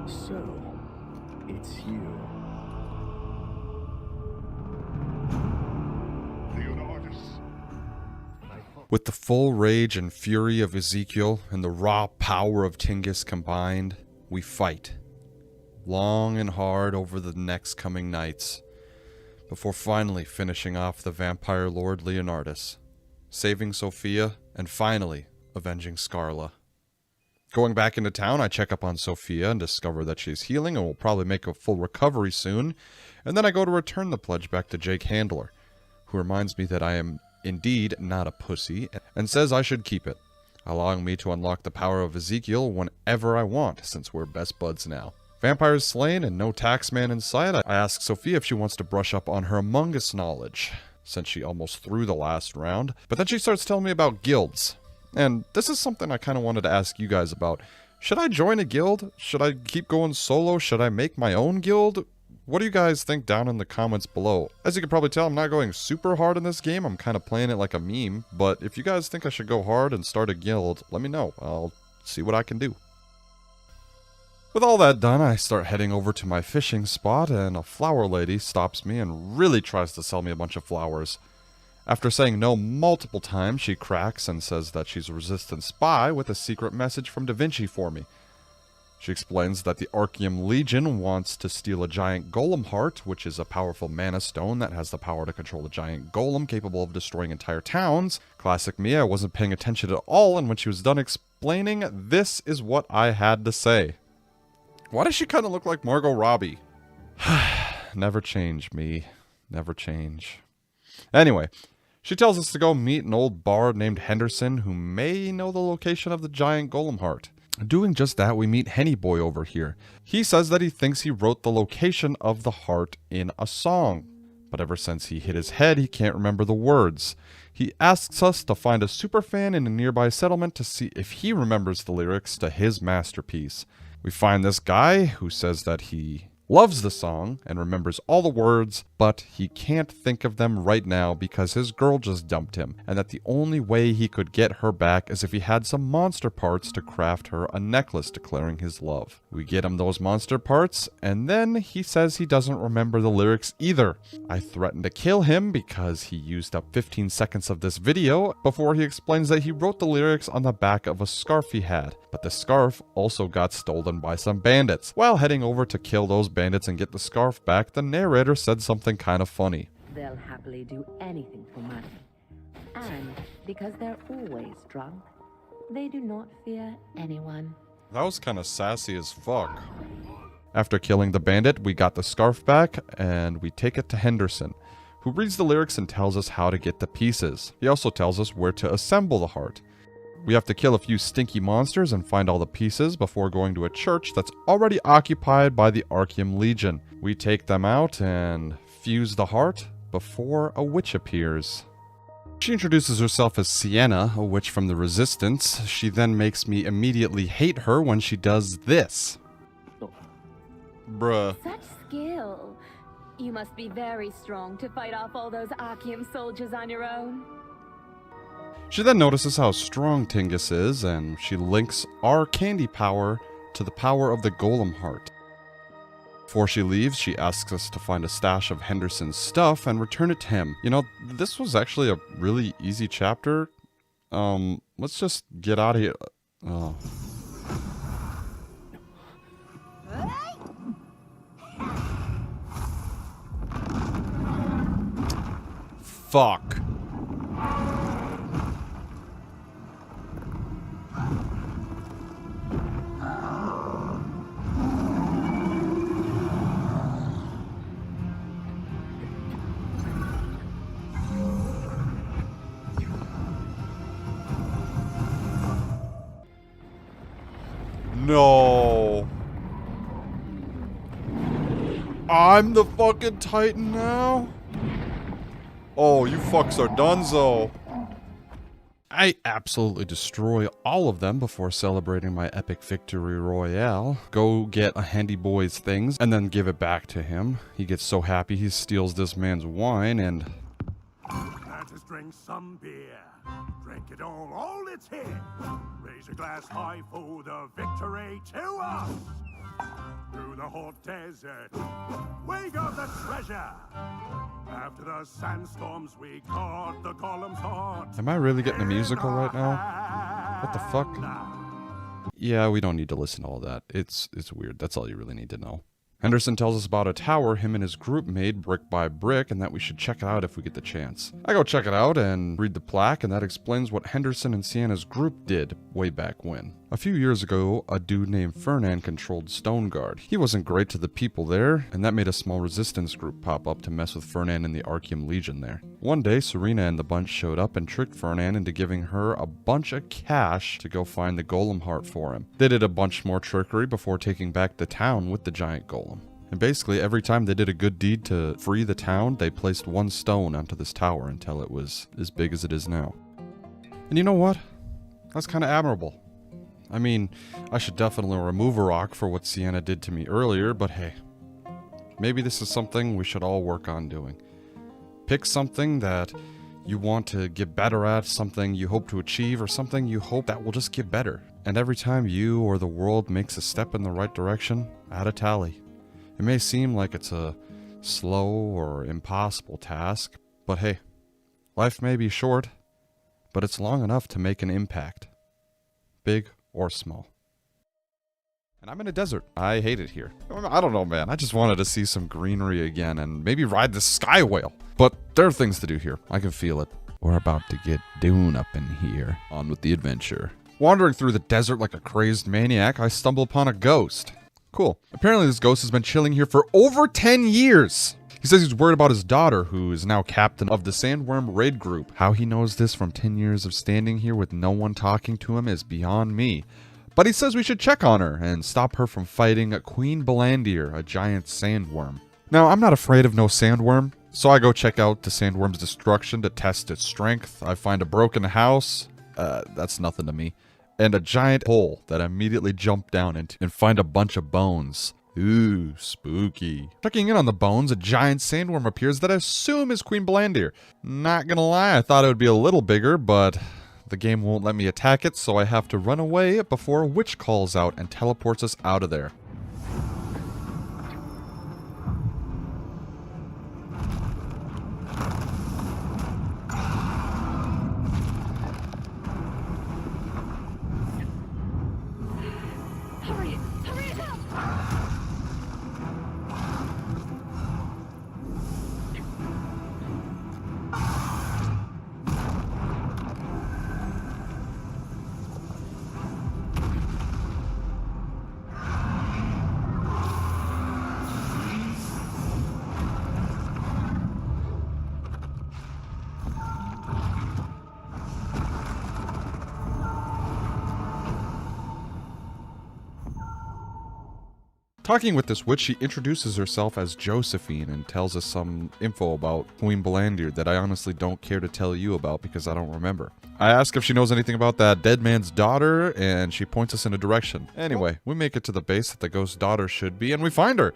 So, it's you. With the full rage and fury of Ezekiel and the raw power of Tingus combined, we fight. Long and hard over the next coming nights, before finally finishing off the vampire lord Leonardus, saving Sophia, and finally avenging Scarla. Going back into town, I check up on Sophia and discover that she's healing and will probably make a full recovery soon, and then I go to return the pledge back to Jake Handler, who reminds me that I am indeed not a pussy, and says I should keep it, allowing me to unlock the power of Ezekiel whenever I want, since we're best buds now. Vampires slain and no taxman in sight, I ask Sophia if she wants to brush up on her Among Us knowledge, since she almost threw the last round, but then she starts telling me about guilds. And this is something I kind of wanted to ask you guys about. Should I join a guild? Should I keep going solo? Should I make my own guild? What do you guys think down in the comments below? As you can probably tell, I'm not going super hard in this game. I'm kind of playing it like a meme. But if you guys think I should go hard and start a guild, let me know. I'll see what I can do. With all that done, I start heading over to my fishing spot, and a flower lady stops me and really tries to sell me a bunch of flowers. After saying no multiple times, she cracks and says that she's a resistance spy with a secret message from Da Vinci for me. She explains that the Archeum Legion wants to steal a giant golem heart, which is a powerful mana stone that has the power to control a giant golem capable of destroying entire towns. Classic me, I wasn't paying attention at all, and when she was done explaining, this is what I had to say. Why does she kind of look like Margot Robbie? Never change, me. Never change. Anyway, she tells us to go meet an old bard named Henderson who may know the location of the giant golem heart. Doing just that, we meet Henny Boy over here. He says that he thinks he wrote the location of the heart in a song, but ever since he hit his head, he can't remember the words. He asks us to find a superfan in a nearby settlement to see if he remembers the lyrics to his masterpiece. We find this guy who says that he loves the song and remembers all the words, but he can't think of them right now because his girl just dumped him, and that the only way he could get her back is if he had some monster parts to craft her a necklace declaring his love. We get him those monster parts, and then he says he doesn't remember the lyrics either. I threaten to kill him because he used up 15 seconds of this video before he explains that he wrote the lyrics on the back of a scarf he had, but the scarf also got stolen by some bandits. While heading over to kill those bandits and get the scarf back, the narrator said something kind of funny. They'll happily do anything for money. And because they're always drunk, they do not fear anyone. That was kind of sassy as fuck. After killing the bandit, we got the scarf back, and we take it to Henderson, who reads the lyrics and tells us how to get the pieces. He also tells us where to assemble the heart. We have to kill a few stinky monsters and find all the pieces before going to a church that's already occupied by the Archeum Legion. We take them out and fuse the heart before a witch appears. She introduces herself as Sienna, a witch from the Resistance. She then makes me immediately hate her when she does this. Bruh. Such skill. You must be very strong to fight off all those Archeum soldiers on your own. She then notices how strong Tingus is, and she links our candy power to the power of the golem heart. Before she leaves, she asks us to find a stash of Henderson's stuff and return it to him. You know, this was actually a really easy chapter. Let's just get out of here. Oh. Fuck. No. I'm the fucking Titan now? Oh, you fucks are donezo. I absolutely destroy all of them before celebrating my epic victory royale. Go get a handy boy's things and then give it back to him. He gets so happy he steals this man's wine and... Let us drink some beer. Drink it all it's here. Raise a glass high for the victory to us. Through the hot desert, we got the treasure. After the sandstorms, we caught the golem's heart. Am I really getting a musical right now? What the fuck? Yeah, we don't need to listen to all that. It's weird. That's all you really need to know. Henderson tells us about a tower him and his group made brick by brick and that we should check it out if we get the chance. I go check it out and read the plaque, and that explains what Henderson and Sienna's group did way back when. A few years ago, a dude named Fernand controlled Stoneguard. He wasn't great to the people there, and that made a small resistance group pop up to mess with Fernand and the Archeum Legion there. One day, Serena and the bunch showed up and tricked Fernand into giving her a bunch of cash to go find the golem heart for him. They did a bunch more trickery before taking back the town with the giant golem. And basically, every time they did a good deed to free the town, they placed one stone onto this tower until it was as big as it is now. And you know what? That's kind of admirable. I mean, I should definitely remove a rock for what Sienna did to me earlier, but hey, maybe this is something we should all work on doing. Pick something that you want to get better at, something you hope to achieve, or something you hope that will just get better. And every time you or the world makes a step in the right direction, add a tally. It may seem like it's a slow or impossible task, but hey, life may be short, but it's long enough to make an impact. Big or small. And I'm in a desert. I hate it here. I don't know, man. I just wanted to see some greenery again and maybe ride the sky whale. But there are things to do here. I can feel it. We're about to get Dune up in here. On with the adventure. Wandering through the desert like a crazed maniac, I stumble upon a ghost. Cool. Apparently this ghost has been chilling here for over 10 years. He says he's worried about his daughter, who is now captain of the Sandworm Raid Group. How he knows this from 10 years of standing here with no one talking to him is beyond me. But he says we should check on her and stop her from fighting Queen Belandir, a giant sandworm. Now, I'm not afraid of no sandworm, so I go check out the sandworm's destruction to test its strength. I find a broken house. That's nothing to me. And a giant hole that I immediately jump down into and find a bunch of bones. Ooh, spooky. Checking in on the bones, a giant sandworm appears that I assume is Queen Blandir. Not gonna lie, I thought it would be a little bigger, but the game won't let me attack it, so I have to run away before a witch calls out and teleports us out of there. Hurry! Hurry it up! Talking with this witch, she introduces herself as Josephine and tells us some info about Queen Blandir that I honestly don't care to tell you about because I don't remember. I ask if she knows anything about that dead man's daughter, and she points us in a direction. Anyway, we make it to the base that the ghost's daughter should be, and we find her.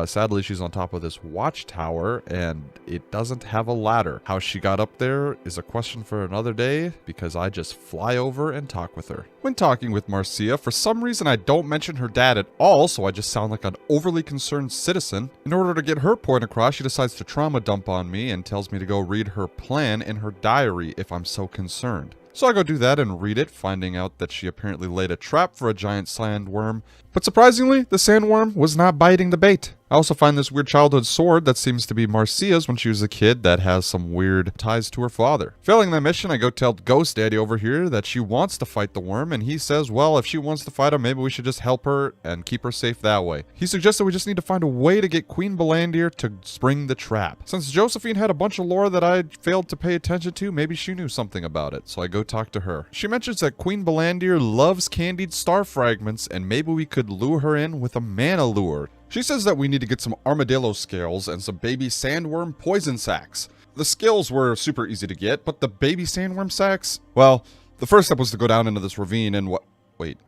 Sadly, she's on top of this watchtower, and it doesn't have a ladder. How she got up there is a question for another day, because I just fly over and talk with her. When talking with Marcia, for some reason I don't mention her dad at all, so I just sound like an overly concerned citizen. In order to get her point across, she decides to trauma dump on me and tells me to go read her plan in her diary if I'm so concerned. So I go do that and read it, finding out that she apparently laid a trap for a giant sandworm. But surprisingly, the sandworm was not biting the bait. I also find this weird childhood sword that seems to be Marcia's when she was a kid that has some weird ties to her father. Failing that mission, I go tell Ghost Daddy over here that she wants to fight the worm, and he says, well, if she wants to fight him, maybe we should just help her and keep her safe that way. He suggests that we just need to find a way to get Queen Blandir to spring the trap. Since Josephine had a bunch of lore that I failed to pay attention to, maybe she knew something about it, so I go talk to her. She mentions that Queen Blandir loves candied star fragments, and maybe we could lure her in with a mana lure. She says that we need to get some armadillo scales and some baby sandworm poison sacks. The scales were super easy to get, but the baby sandworm sacks? Well, the first step was to go down into this ravine and what? Wait.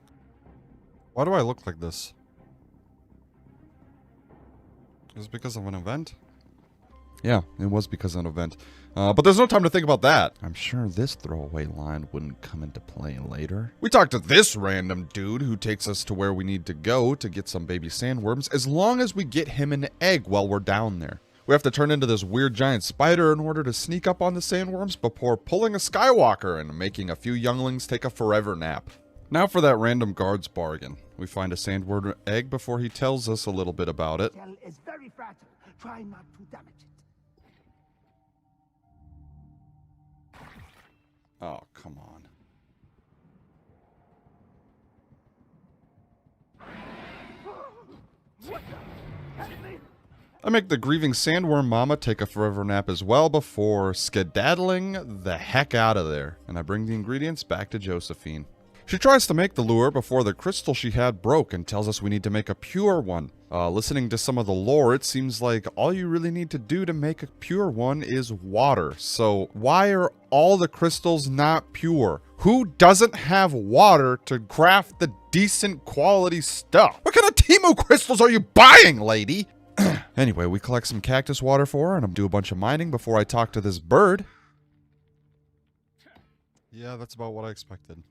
Why do I look like this? Is it because of an event? Yeah, it was because of an event. But there's no time to think about that. I'm sure this throwaway line wouldn't come into play later. We talk to this random dude who takes us to where we need to go to get some baby sandworms, as long as we get him an egg while we're down there. We have to turn into this weird giant spider in order to sneak up on the sandworms before pulling a Skywalker and making a few younglings take a forever nap. Now for that random guard's bargain. We find a sandworm egg before he tells us a little bit about it. Shell is very fragile. Try not to damage it. Oh, come on. I make the grieving sandworm mama take a forever nap as well before skedaddling the heck out of there. And I bring the ingredients back to Josephine. She tries to make the lure before the crystal she had broke and tells us we need to make a pure one. Listening to some of the lore, it seems like all you really need to do to make a pure one is water. So why are all the crystals not pure? Who doesn't have water to craft the decent quality stuff? What kind of Timu crystals are you buying, lady? Anyway, we collect some cactus water for her and I'm do a bunch of mining before I talk to this bird. Yeah, that's about what I expected.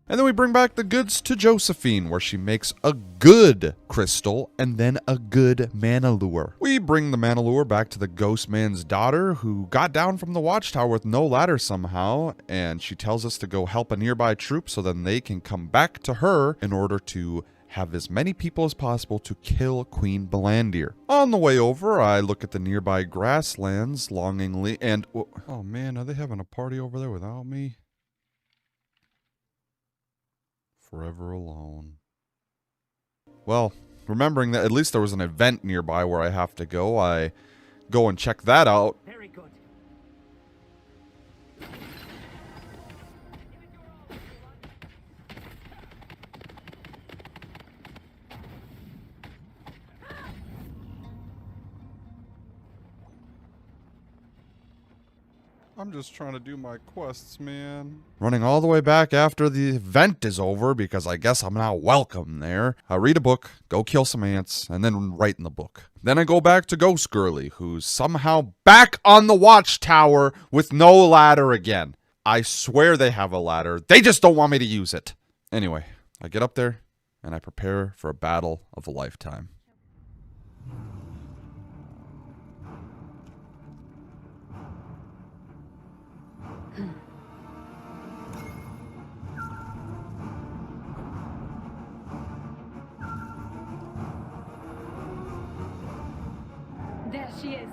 And then we bring back the goods to Josephine, where she makes a good crystal and then a good mana lure. We bring the mana lure back to the ghost man's daughter, who got down from the watchtower with no ladder somehow, and she tells us to go help a nearby troop so then they can come back to her in order to have as many people as possible to kill Queen Blandir. On the way over, I look at the nearby grasslands longingly and... oh man, are they having a party over there without me? Forever alone. Well, remembering that at least there was an event nearby where I have to go, I go and check that out. Very good. I'm just trying to do my quests, man. Running all the way back after the event is over because I guess I'm not welcome there. I read a book, go kill some ants, and then write in the book. Then I go back to Ghost Girly, who's somehow back on the watchtower with no ladder again. I swear they have a ladder. They just don't want me to use it. Anyway, I get up there and I prepare for a battle of a lifetime. There she is.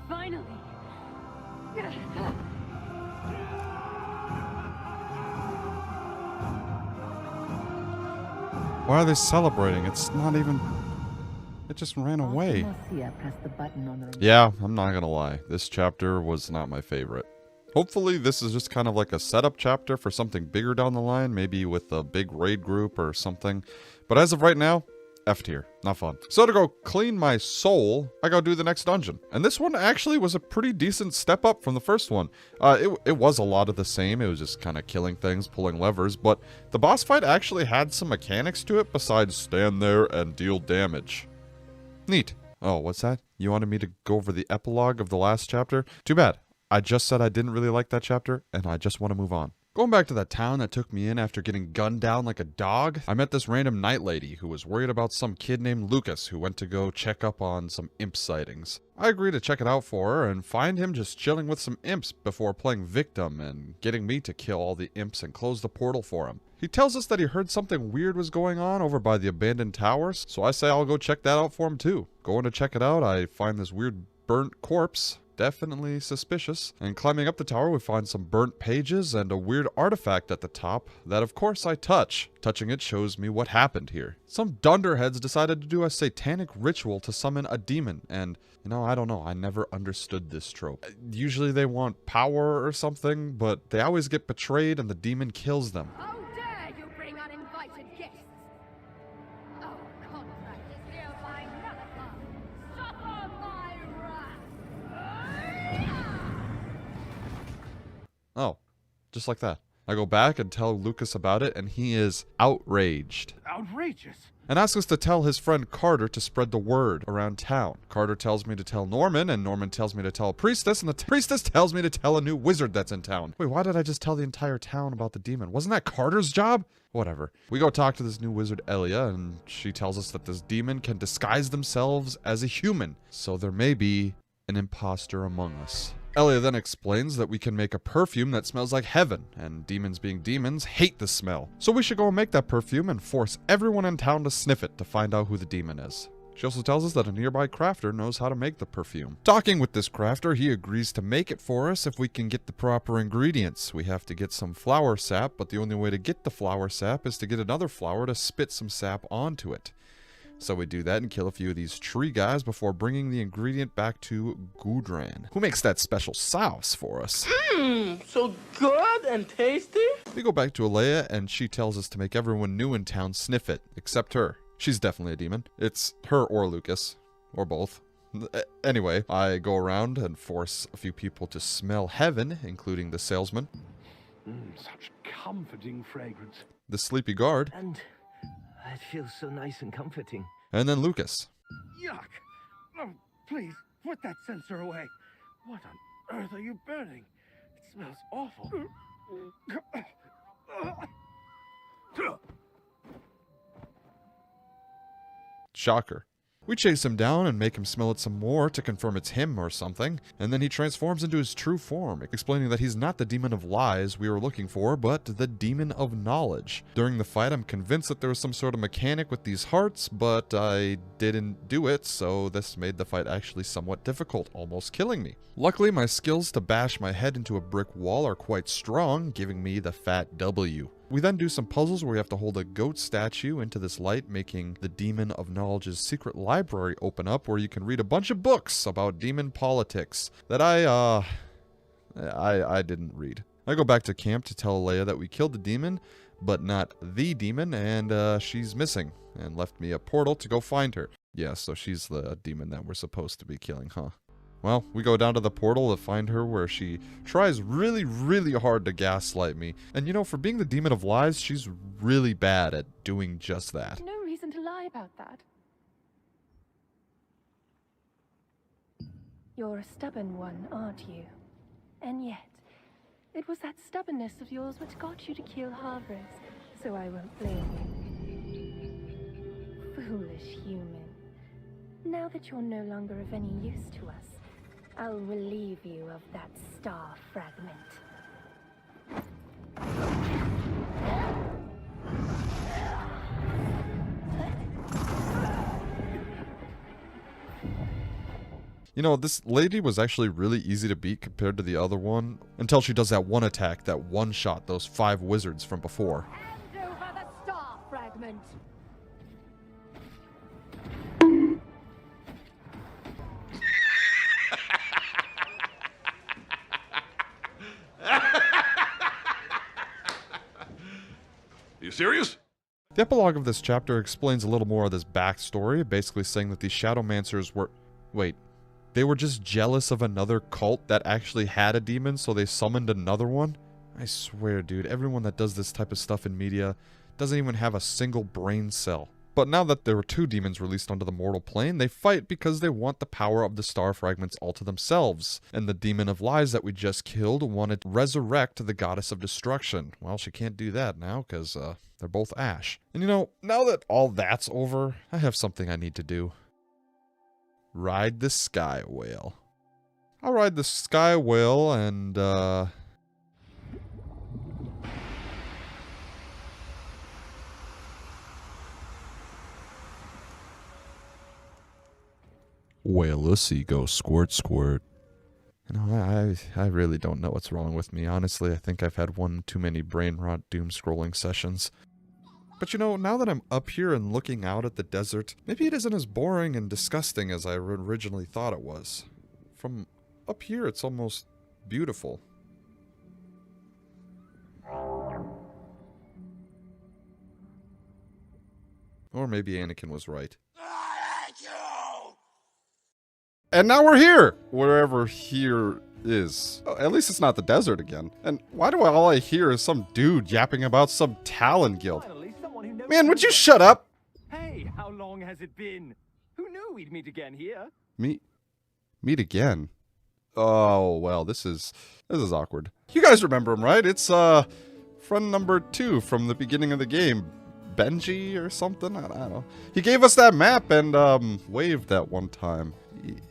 Finally. Why are they celebrating? It's not even... It just ran away. Press the button on the Yeah, I'm not gonna lie. This chapter was not my favorite. Hopefully this is just kind of like a setup chapter for something bigger down the line, maybe with a big raid group or something. But as of right now, F tier. Not fun. So to go clean my soul, I go do the next dungeon. And this one actually was a pretty decent step up from the first one. It was a lot of the same. It was just kind of killing things, pulling levers. But the boss fight actually had some mechanics to it besides stand there and deal damage. Neat. Oh, what's that? You wanted me to go over the epilogue of the last chapter? Too bad. I just said I didn't really like that chapter, and I just want to move on. Going back to that town that took me in after getting gunned down like a dog, I met this random night lady who was worried about some kid named Lucas who went to go check up on some imp sightings. I agreed to check it out for her and find him just chilling with some imps before playing victim and getting me to kill all the imps and close the portal for him. He tells us that he heard something weird was going on over by the abandoned towers, so I say I'll go check that out for him too. Going to check it out, I find this weird burnt corpse. Definitely suspicious. And climbing up the tower, we find some burnt pages and a weird artifact at the top that, of course, I touch. Touching it shows me what happened here. Some dunderheads decided to do a satanic ritual to summon a demon, and, you know, I don't know. I never understood this trope. Usually they want power or something, but they always get betrayed and the demon kills them. How dare you bring uninvited guests? Our contract is hereby nullified. Suffer my wrath. Oh, just like that. I go back and tell Lucas about it, and he is outraged. Outrageous. And asks us to tell his friend Carter to spread the word around town. Carter tells me to tell Norman, and Norman tells me to tell a priestess, and the priestess tells me to tell a new wizard that's in town. Wait, why did I just tell the entire town about the demon? Wasn't that Carter's job? Whatever. We go talk to this new wizard, Elia, and she tells us that this demon can disguise themselves as a human. So there may be an imposter among us. Elia then explains that we can make a perfume that smells like heaven, and demons being demons hate the smell. So we should go and make that perfume and force everyone in town to sniff it to find out who the demon is. She also tells us that a nearby crafter knows how to make the perfume. Talking with this crafter, he agrees to make it for us if we can get the proper ingredients. We have to get some flower sap, but the only way to get the flower sap is to get another flower to spit some sap onto it. So we do that and kill a few of these tree guys before bringing the ingredient back to Gudran, who makes that special sauce for us. So good and tasty. We go back to Alea, and she tells us to make everyone new in town sniff it, except her. She's definitely a demon. It's her or Lucas, or both. Anyway, I go around and force a few people to smell heaven, including the salesman, Such comforting fragrance. the sleepy guard, And it feels so nice and comforting. and then Lucas. Yuck! Oh, please, put that censer away. What on earth are you burning? It smells awful. Shocker. We chase him down and make him smell it some more to confirm it's him or something, and then he transforms into his true form, explaining that he's not the demon of lies we were looking for, but the demon of knowledge. During the fight, I'm convinced that there was some sort of mechanic with these hearts, but I didn't do it, so this made the fight actually somewhat difficult, almost killing me. Luckily, my skills to bash my head into a brick wall are quite strong, giving me the fat W. We then do some puzzles where we have to hold a goat statue into this light, making the Demon of Knowledge's secret library open up, where you can read a bunch of books about demon politics that I didn't read. I go back to camp to tell Leia that we killed the demon, but not the demon, and she's missing, and left me a portal to go find her. Yeah, so she's the demon that we're supposed to be killing, huh? Well, we go down to the portal to find her, where she tries really, really hard to gaslight me. And you know, for being the demon of lies, she's really bad at doing just that. No reason to lie about that. You're a stubborn one, aren't you? And yet, it was that stubbornness of yours which got you to kill Harvest, so I won't blame you. Foolish human. Now that you're no longer of any use to us, I'll relieve you of that star fragment. You know, this lady was actually really easy to beat compared to the other one, until she does that one attack that one-shot those 5 wizards from before. Hand over the star fragment. You serious? The epilogue of this chapter explains a little more of this backstory, basically saying that these Shadowmancers were... Wait, they were just jealous of another cult that actually had a demon, so they summoned another one? I swear, dude, everyone that does this type of stuff in media doesn't even have a single brain cell. But now that there were 2 demons released onto the mortal plane, they fight because they want the power of the star fragments all to themselves. And the demon of lies that we just killed wanted to resurrect the goddess of destruction. Well, she can't do that now because they're both ash. And you know, now that all that's over, I have something I need to do. Ride the sky whale. I'll ride the sky whale and Whale-ussy go squirt squirt. You know, I really don't know what's wrong with me. Honestly, I think I've had one too many brain rot doom scrolling sessions. But you know, now that I'm up here and looking out at the desert, maybe it isn't as boring and disgusting as I originally thought it was. From up here, it's almost beautiful. Or maybe Anakin was right. And now we're here! Wherever here is. Oh, at least it's not the desert again. And why do all I hear is some dude yapping about some Talon guild? Man, would you shut up? Hey, how long has it been? Who knew we'd meet again here? Meet again? Oh, well, this is awkward. You guys remember him, right? It's, friend number 2 from the beginning of the game. Benji or something? I don't know. He gave us that map and, waved that one time.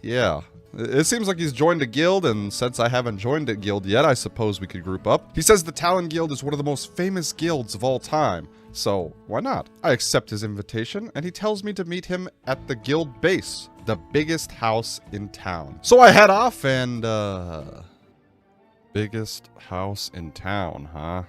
Yeah. It seems like he's joined a guild, and since I haven't joined a guild yet, I suppose we could group up. He says the Talon Guild is one of the most famous guilds of all time, so why not? I accept his invitation, and he tells me to meet him at the guild base, the biggest house in town. So I head off and, biggest house in town, huh?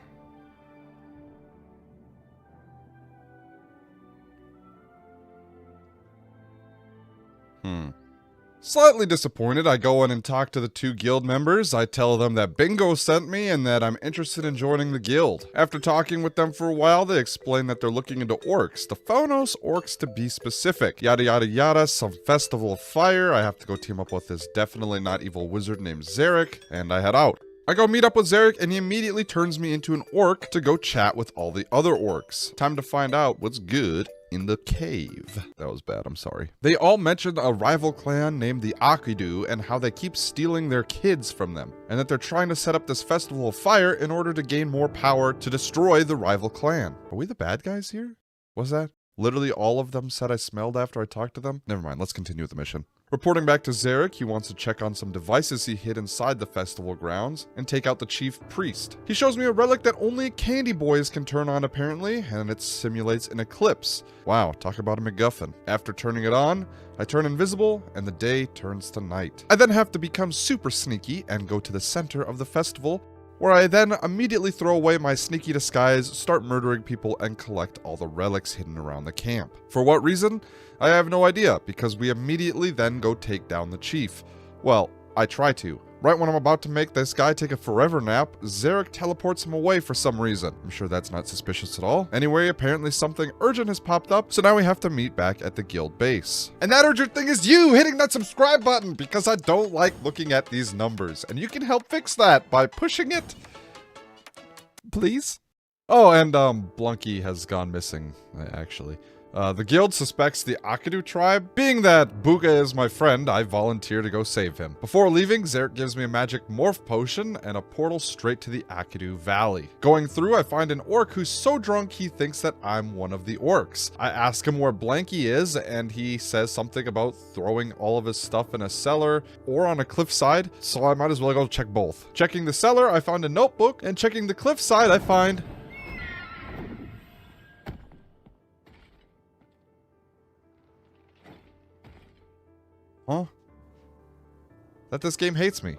Slightly disappointed, I go in and talk to the 2 guild members. I tell them that Bingo sent me and that I'm interested in joining the guild. After talking with them for a while, they explain that they're looking into orcs. The Phonos orcs to be specific. Yada yada yada, some festival of fire. I have to go team up with this definitely not evil wizard named Zarek, and I head out. I go meet up with Zarek, and he immediately turns me into an orc to go chat with all the other orcs. Time to find out what's good in the cave. That was bad, I'm sorry. They all mentioned a rival clan named the Akidu and how they keep stealing their kids from them, and that they're trying to set up this festival of fire in order to gain more power to destroy the rival clan. Are we the bad guys here? What's that? Literally all of them said I smelled after I talked to them. Never mind, let's continue with the mission. Reporting back to Zarek, he wants to check on some devices he hid inside the festival grounds and take out the chief priest. He shows me a relic that only candy boys can turn on apparently, and it simulates an eclipse. Wow, talk about a MacGuffin. After turning it on, I turn invisible and the day turns to night. I then have to become super sneaky and go to the center of the festival, where I then immediately throw away my sneaky disguise, start murdering people, and collect all the relics hidden around the camp. For what reason? I have no idea, because we immediately then go take down the chief. Well, I try to. Right when I'm about to make this guy take a forever nap, Zarek teleports him away for some reason. I'm sure that's not suspicious at all. Anyway, apparently something urgent has popped up, so now we have to meet back at the guild base. And that urgent thing is you hitting that subscribe button, because I don't like looking at these numbers. And you can help fix that by pushing it. Please? Oh, and Blunky has gone missing, actually. The guild suspects the Akidu tribe. Being that Buga is my friend, I volunteer to go save him. Before leaving, Zarek gives me a magic morph potion and a portal straight to the Akidu Valley. Going through, I find an orc who's so drunk he thinks that I'm one of the orcs. I ask him where Blanky is, and he says something about throwing all of his stuff in a cellar or on a cliffside, so I might as well go check both. Checking the cellar, I found a notebook, and checking the cliffside, I find... Huh? That this game hates me.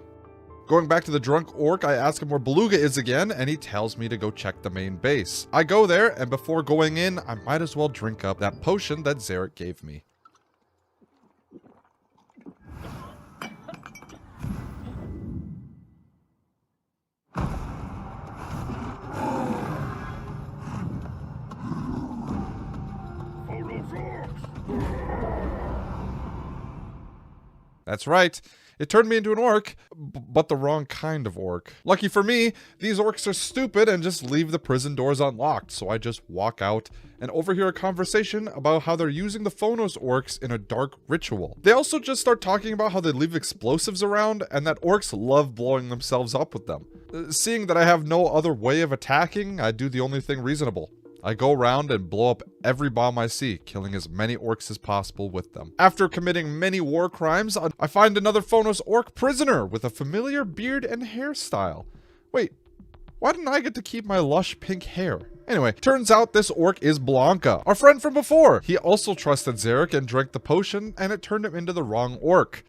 Going back to the drunk orc, I ask him where Beluga is again, and he tells me to go check the main base. I go there, and before going in, I might as well drink up that potion that Zarek gave me. That's right. It turned me into an orc, but the wrong kind of orc. Lucky for me, these orcs are stupid and just leave the prison doors unlocked, so I just walk out and overhear a conversation about how they're using the Phonos orcs in a dark ritual. They also just start talking about how they leave explosives around and that orcs love blowing themselves up with them. Seeing that I have no other way of attacking, I do the only thing reasonable. I go around and blow up every bomb I see, killing as many orcs as possible with them. After committing many war crimes, I find another Phonos orc prisoner with a familiar beard and hairstyle. Wait, why didn't I get to keep my lush pink hair? Anyway, turns out this orc is Blanca, our friend from before. He also trusted Zarek and drank the potion, and it turned him into the wrong orc.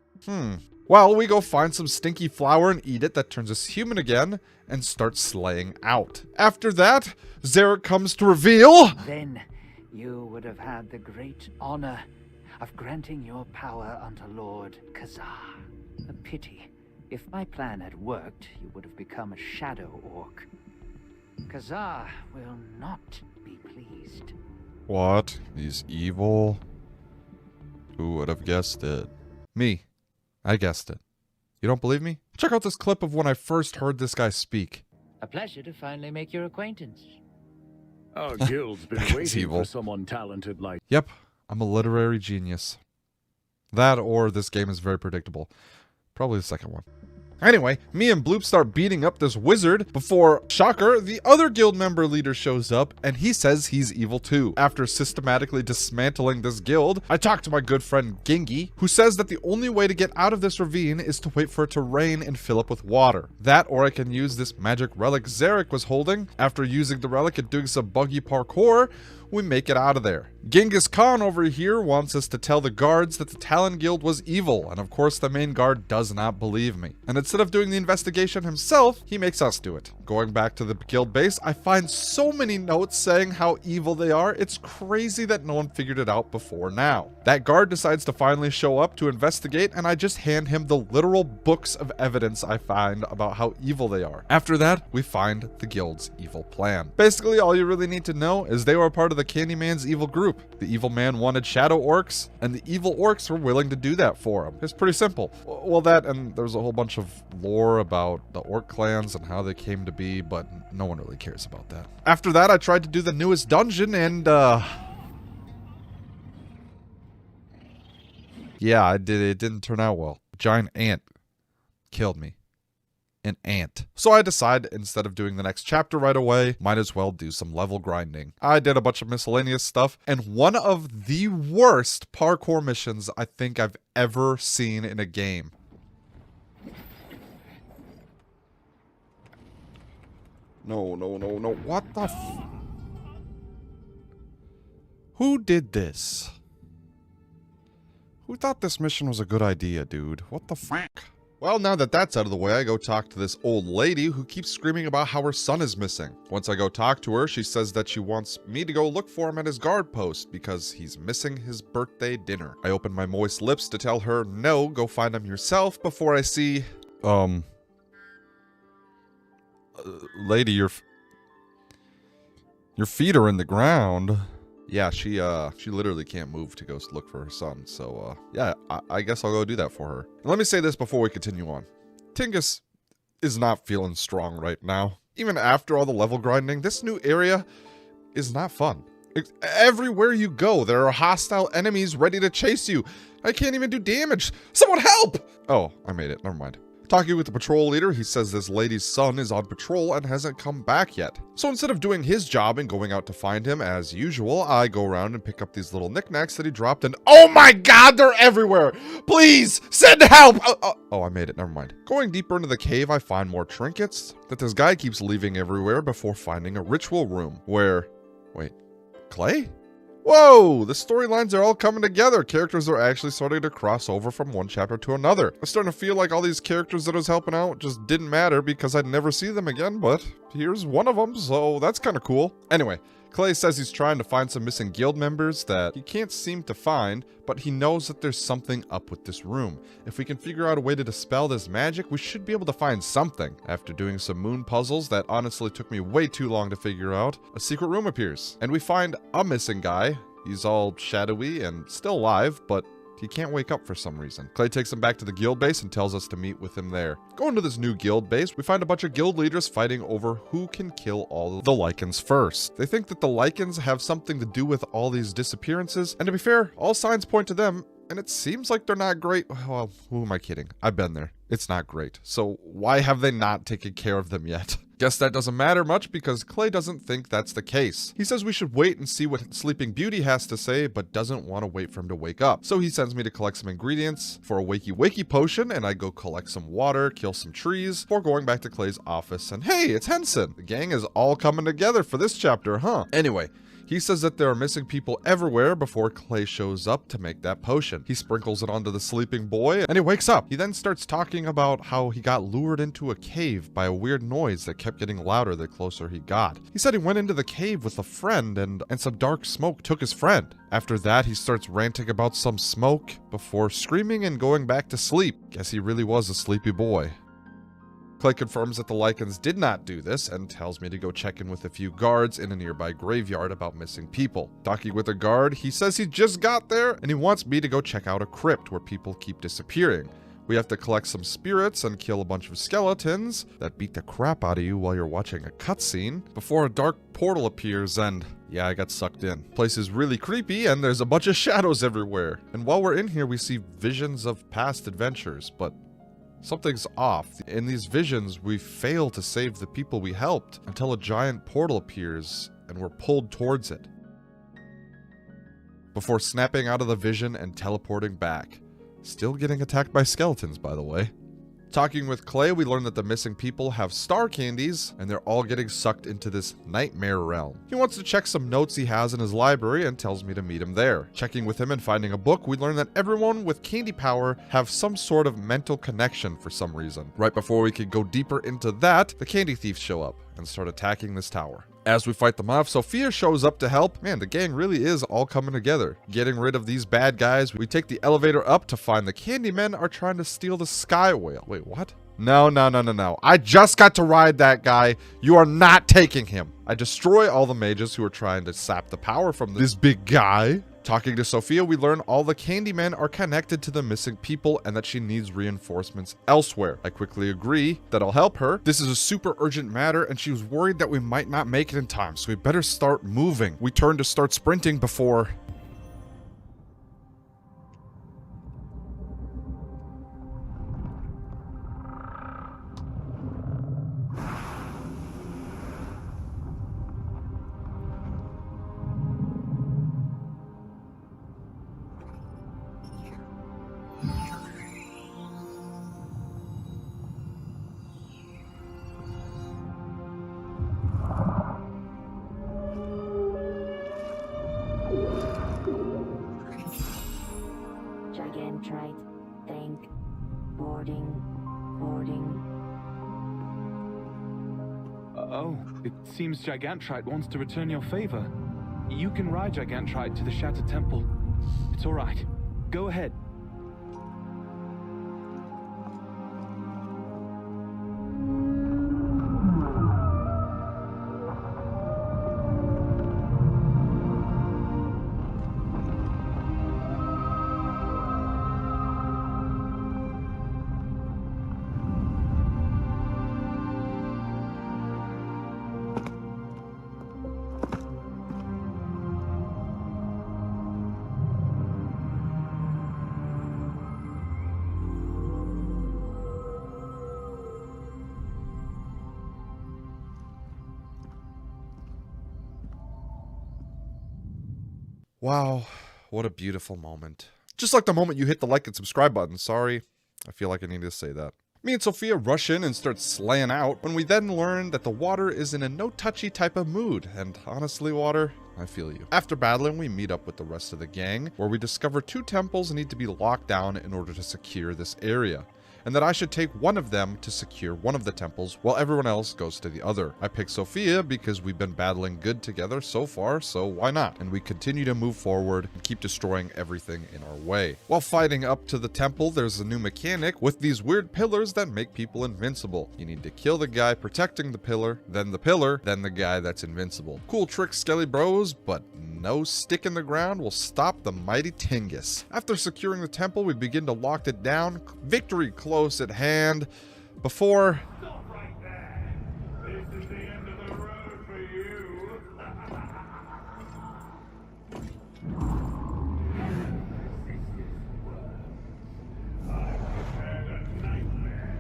Well, we go find some stinky flour and eat it that turns us human again, and start slaying out. After that, Zarek comes to reveal... Then you would have had the great honor of granting your power unto Lord Kazar. A pity. If my plan had worked, you would have become a shadow orc. Kazar will not be pleased. What? He's evil? Who would have guessed it? Me. I guessed it. You don't believe me? Check out this clip of when I first heard this guy speak. A pleasure to finally make your acquaintance. Our guild's been waiting evil. for someone talented like... Yep, I'm a literary genius. That or this game is very predictable. Probably the second one. Anyway, me and Bloop start beating up this wizard before, shocker, the other guild member leader shows up and he says he's evil too. After systematically dismantling this guild, I talk to my good friend Gengi, who says that the only way to get out of this ravine is to wait for it to rain and fill up with water. That or I can use this magic relic Zarek was holding. After using the relic and doing some buggy parkour, we make it out of there. Genghis Khan over here wants us to tell the guards that the Talon Guild was evil, and of course the main guard does not believe me. And instead of doing the investigation himself, he makes us do it. Going back to the guild base, I find so many notes saying how evil they are, it's crazy that no one figured it out before now. That guard decides to finally show up to investigate, and I just hand him the literal books of evidence I find about how evil they are. After that, we find the guild's evil plan. Basically, all you really need to know is they were part of the Candyman's evil group. The evil man wanted shadow orcs, and the evil orcs were willing to do that for him. It's pretty simple. Well, that, and there's a whole bunch of lore about the orc clans and how they came to be, but no one really cares about that. After that, I tried to do the newest dungeon, and yeah, I did. It didn't turn out well. A giant ant killed me. an ant. So I decided instead of doing the next chapter right away, might as well do some level grinding. I did a bunch of miscellaneous stuff, and one of the worst parkour missions I think I've ever seen in a game. No. What the Who did this? Who thought this mission was a good idea, dude? What the fuck? Well, now that that's out of the way, I go talk to this old lady who keeps screaming about how her son is missing. Once I go talk to her, she says that she wants me to go look for him at his guard post because he's missing his birthday dinner. I open my moist lips to tell her, no, go find him yourself before I see, lady, your feet are in the ground. Yeah, she literally can't move to go look for her son. So, yeah, I guess I'll go do that for her. And let me say this before we continue on. Tingus is not feeling strong right now. Even after all the level grinding, this new area is not fun. Everywhere you go, there are hostile enemies ready to chase you. I can't even do damage. Someone help! Oh, I made it. Never mind. Talking with the patrol leader, he says this lady's son is on patrol and hasn't come back yet. So instead of doing his job and going out to find him as usual, I go around and pick up these little knickknacks that he dropped and oh my god, they're everywhere! Please, send help! Oh, I made it, never mind. Going deeper into the cave, I find more trinkets that this guy keeps leaving everywhere before finding a ritual room where... Wait, Clay? Whoa, the storylines are all coming together. Characters are actually starting to cross over from one chapter to another. I'm starting to feel like all these characters that I was helping out just didn't matter because I'd never see them again, but here's one of them, so that's kind of cool. Anyway, Clay says he's trying to find some missing guild members that he can't seem to find, but he knows that there's something up with this room. If we can figure out a way to dispel this magic, we should be able to find something. After doing some moon puzzles that honestly took me way too long to figure out, a secret room appears, and we find a missing guy. He's all shadowy and still alive, but he can't wake up for some reason. Clay takes him back to the guild base and tells us to meet with him there. Going to this new guild base, we find a bunch of guild leaders fighting over who can kill all the Lycans first. They think that the Lycans have something to do with all these disappearances, and to be fair, all signs point to them, and it seems like they're not great. Well, who am I kidding? I've been there. It's not great. So why have they not taken care of them yet? Guess that doesn't matter much because Clay doesn't think that's the case. He says we should wait and see what Sleeping Beauty has to say, but doesn't want to wait for him to wake up. So he sends me to collect some ingredients for a wakey potion, and I go collect some water, kill some trees, before going back to Clay's office. And hey, it's Henson! The gang is all coming together for this chapter, huh? Anyway, he says that there are missing people everywhere before Clay shows up to make that potion. He sprinkles it onto the sleeping boy, and he wakes up. He then starts talking about how he got lured into a cave by a weird noise that kept getting louder the closer he got. He said he went into the cave with a friend, and some dark smoke took his friend. After that, he starts ranting about some smoke before screaming and going back to sleep. Guess he really was a sleepy boy. Clay confirms that the Lycans did not do this and tells me to go check in with a few guards in a nearby graveyard about missing people. Talking with a guard, he says he just got there and he wants me to go check out a crypt where people keep disappearing. We have to collect some spirits and kill a bunch of skeletons that beat the crap out of you while you're watching a cutscene before a dark portal appears and yeah, I got sucked in. Place is really creepy and there's a bunch of shadows everywhere. And while we're in here, we see visions of past adventures, but something's off. In these visions, we fail to save the people we helped until a giant portal appears and we're pulled towards it, before snapping out of the vision and teleporting back. Still getting attacked by skeletons, by the way. Talking with Clay, we learn that the missing people have star candies, and they're all getting sucked into this nightmare realm. He wants to check some notes he has in his library and tells me to meet him there. Checking with him and finding a book, we learn that everyone with candy power have some sort of mental connection for some reason. Right before we could go deeper into that, the candy thieves show up and start attacking this tower. As we fight them off, Sophia shows up to help. Man, the gang really is all coming together. Getting rid of these bad guys, we take the elevator up to find the Candymen are trying to steal the Sky Whale. Wait, what? No. I just got to ride that guy. You are not taking him. I destroy all the mages who are trying to sap the power from this big guy. Talking to Sophia, we learn all the Candymen are connected to the missing people and that she needs reinforcements elsewhere. I quickly agree that I'll help her. This is a super urgent matter and she was worried that we might not make it in time, so we better start moving. We turn to start sprinting before... Gigantrite. Think. Boarding. Oh, it seems Gigantrite wants to return your favor. You can ride Gigantrite to the Shattered Temple. It's all right. Go ahead. Wow, what a beautiful moment. Just like the moment you hit the like and subscribe button. Sorry, I feel like I need to say that. Me and Sophia rush in and start slaying out when we then learn that the water is in a no-touchy type of mood. And honestly, water, I feel you. After battling, we meet up with the rest of the gang, where we discover 2 temples need to be locked down in order to secure this area, and that I should take one of them to secure one of the temples while everyone else goes to the other. I pick Sophia because we've been battling good together so far, so why not? And we continue to move forward and keep destroying everything in our way. While fighting up to the temple, there's a new mechanic with these weird pillars that make people invincible. You need to kill the guy protecting the pillar, then the guy that's invincible. Cool trick, Skelly Bros, but no stick in the ground will stop the mighty Tingus. After securing the temple, we begin to lock it down. Victory close at hand. Before... Stop right there. This is the end of the road for you. I prepared a nightmare.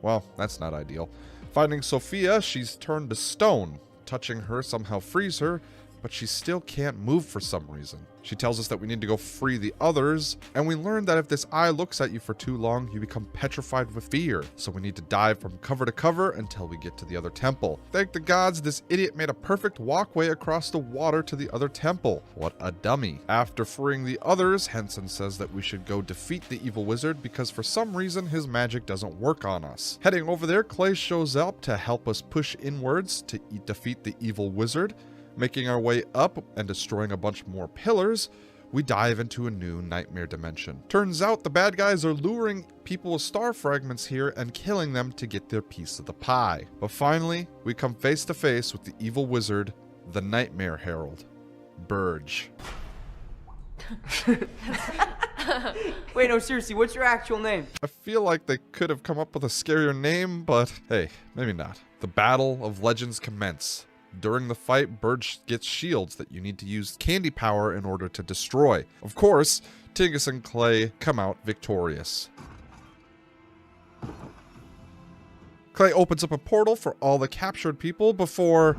Well, that's not ideal. Finding Sophia, she's turned to stone. Touching her somehow frees her, but she still can't move for some reason. She tells us that we need to go free the others, and we learn that if this eye looks at you for too long, you become petrified with fear. So we need to dive from cover to cover until we get to the other temple. Thank the gods, this idiot made a perfect walkway across the water to the other temple. What a dummy. After freeing the others, Henson says that we should go defeat the evil wizard because for some reason his magic doesn't work on us. Heading over there, Clay shows up to help us push inwards to defeat the evil wizard. Making our way up and destroying a bunch more pillars, we dive into a new nightmare dimension. Turns out the bad guys are luring people with star fragments here and killing them to get their piece of the pie. But finally, we come face to face with the evil wizard, the Nightmare Herald, Burge. Wait, no, seriously, what's your actual name? I feel like they could have come up with a scarier name, but hey, maybe not. The Battle of Legends commence. During the fight, Burge gets shields that you need to use candy power in order to destroy. Of course, Tingus and Clay come out victorious. Clay opens up a portal for all the captured people before...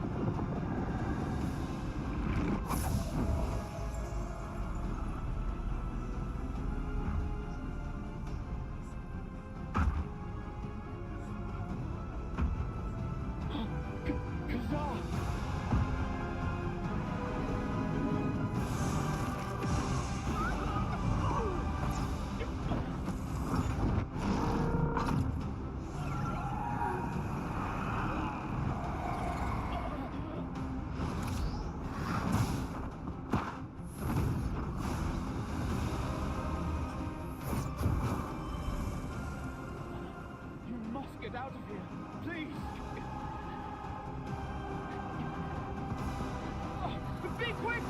Get out of here, please! Oh, be quick!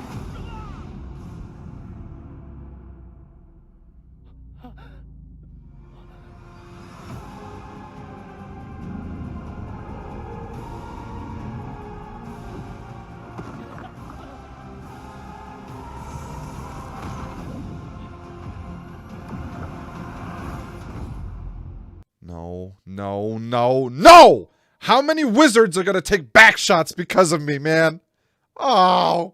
No! How many wizards are gonna take back shots because of me, man? Oh!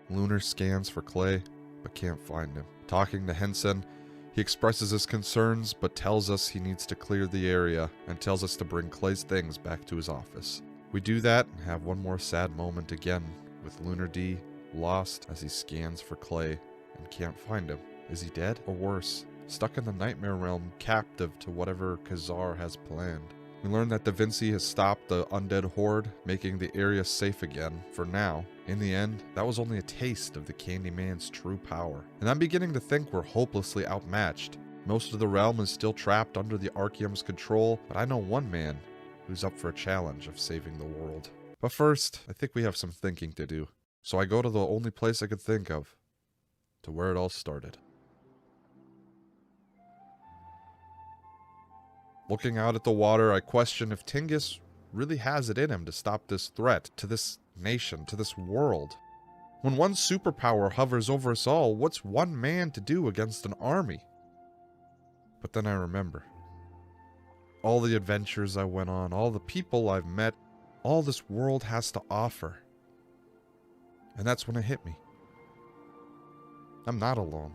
Lunar scans for Clay, but can't find him. Talking to Henson, he expresses his concerns, but tells us he needs to clear the area and tells us to bring Clay's things back to his office. We do that and have one more sad moment again, with Lunar D lost as he scans for Clay and can't find him. Is he dead? Or worse, stuck in the Nightmare Realm, captive to whatever Khazar has planned. We learn that Da Vinci has stopped the undead horde, making the area safe again, for now. In the end, that was only a taste of the Candyman's true power. And I'm beginning to think we're hopelessly outmatched. Most of the realm is still trapped under the Archeum's control, but I know one man who's up for a challenge of saving the world. But first, I think we have some thinking to do. So I go to the only place I could think of, to where it all started. Looking out at the water, I question if Tingus really has it in him to stop this threat to this nation, to this world. When one superpower hovers over us all, what's one man to do against an army? But then I remember. All the adventures I went on, all the people I've met, all this world has to offer. And that's when it hit me. I'm not alone.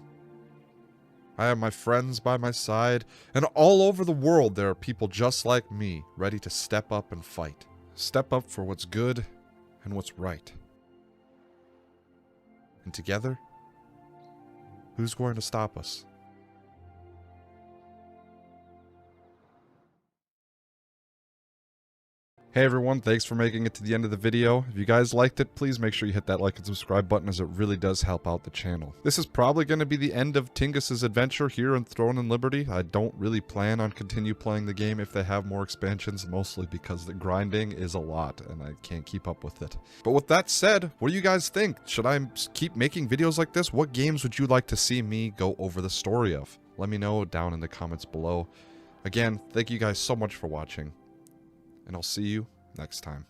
I have my friends by my side, and all over the world there are people just like me, ready to step up and fight. Step up for what's good and what's right. And together, who's going to stop us? Hey everyone, thanks for making it to the end of the video. If you guys liked it, please make sure you hit that like and subscribe button, as it really does help out the channel. This is probably going to be the end of Tingus' adventure here in Throne and Liberty. I don't really plan on continue playing the game if they have more expansions, mostly because the grinding is a lot and I can't keep up with it. But with that said, what do you guys think? Should I keep making videos like this? What games would you like to see me go over the story of? Let me know down in the comments below. Again, thank you guys so much for watching, and I'll see you next time.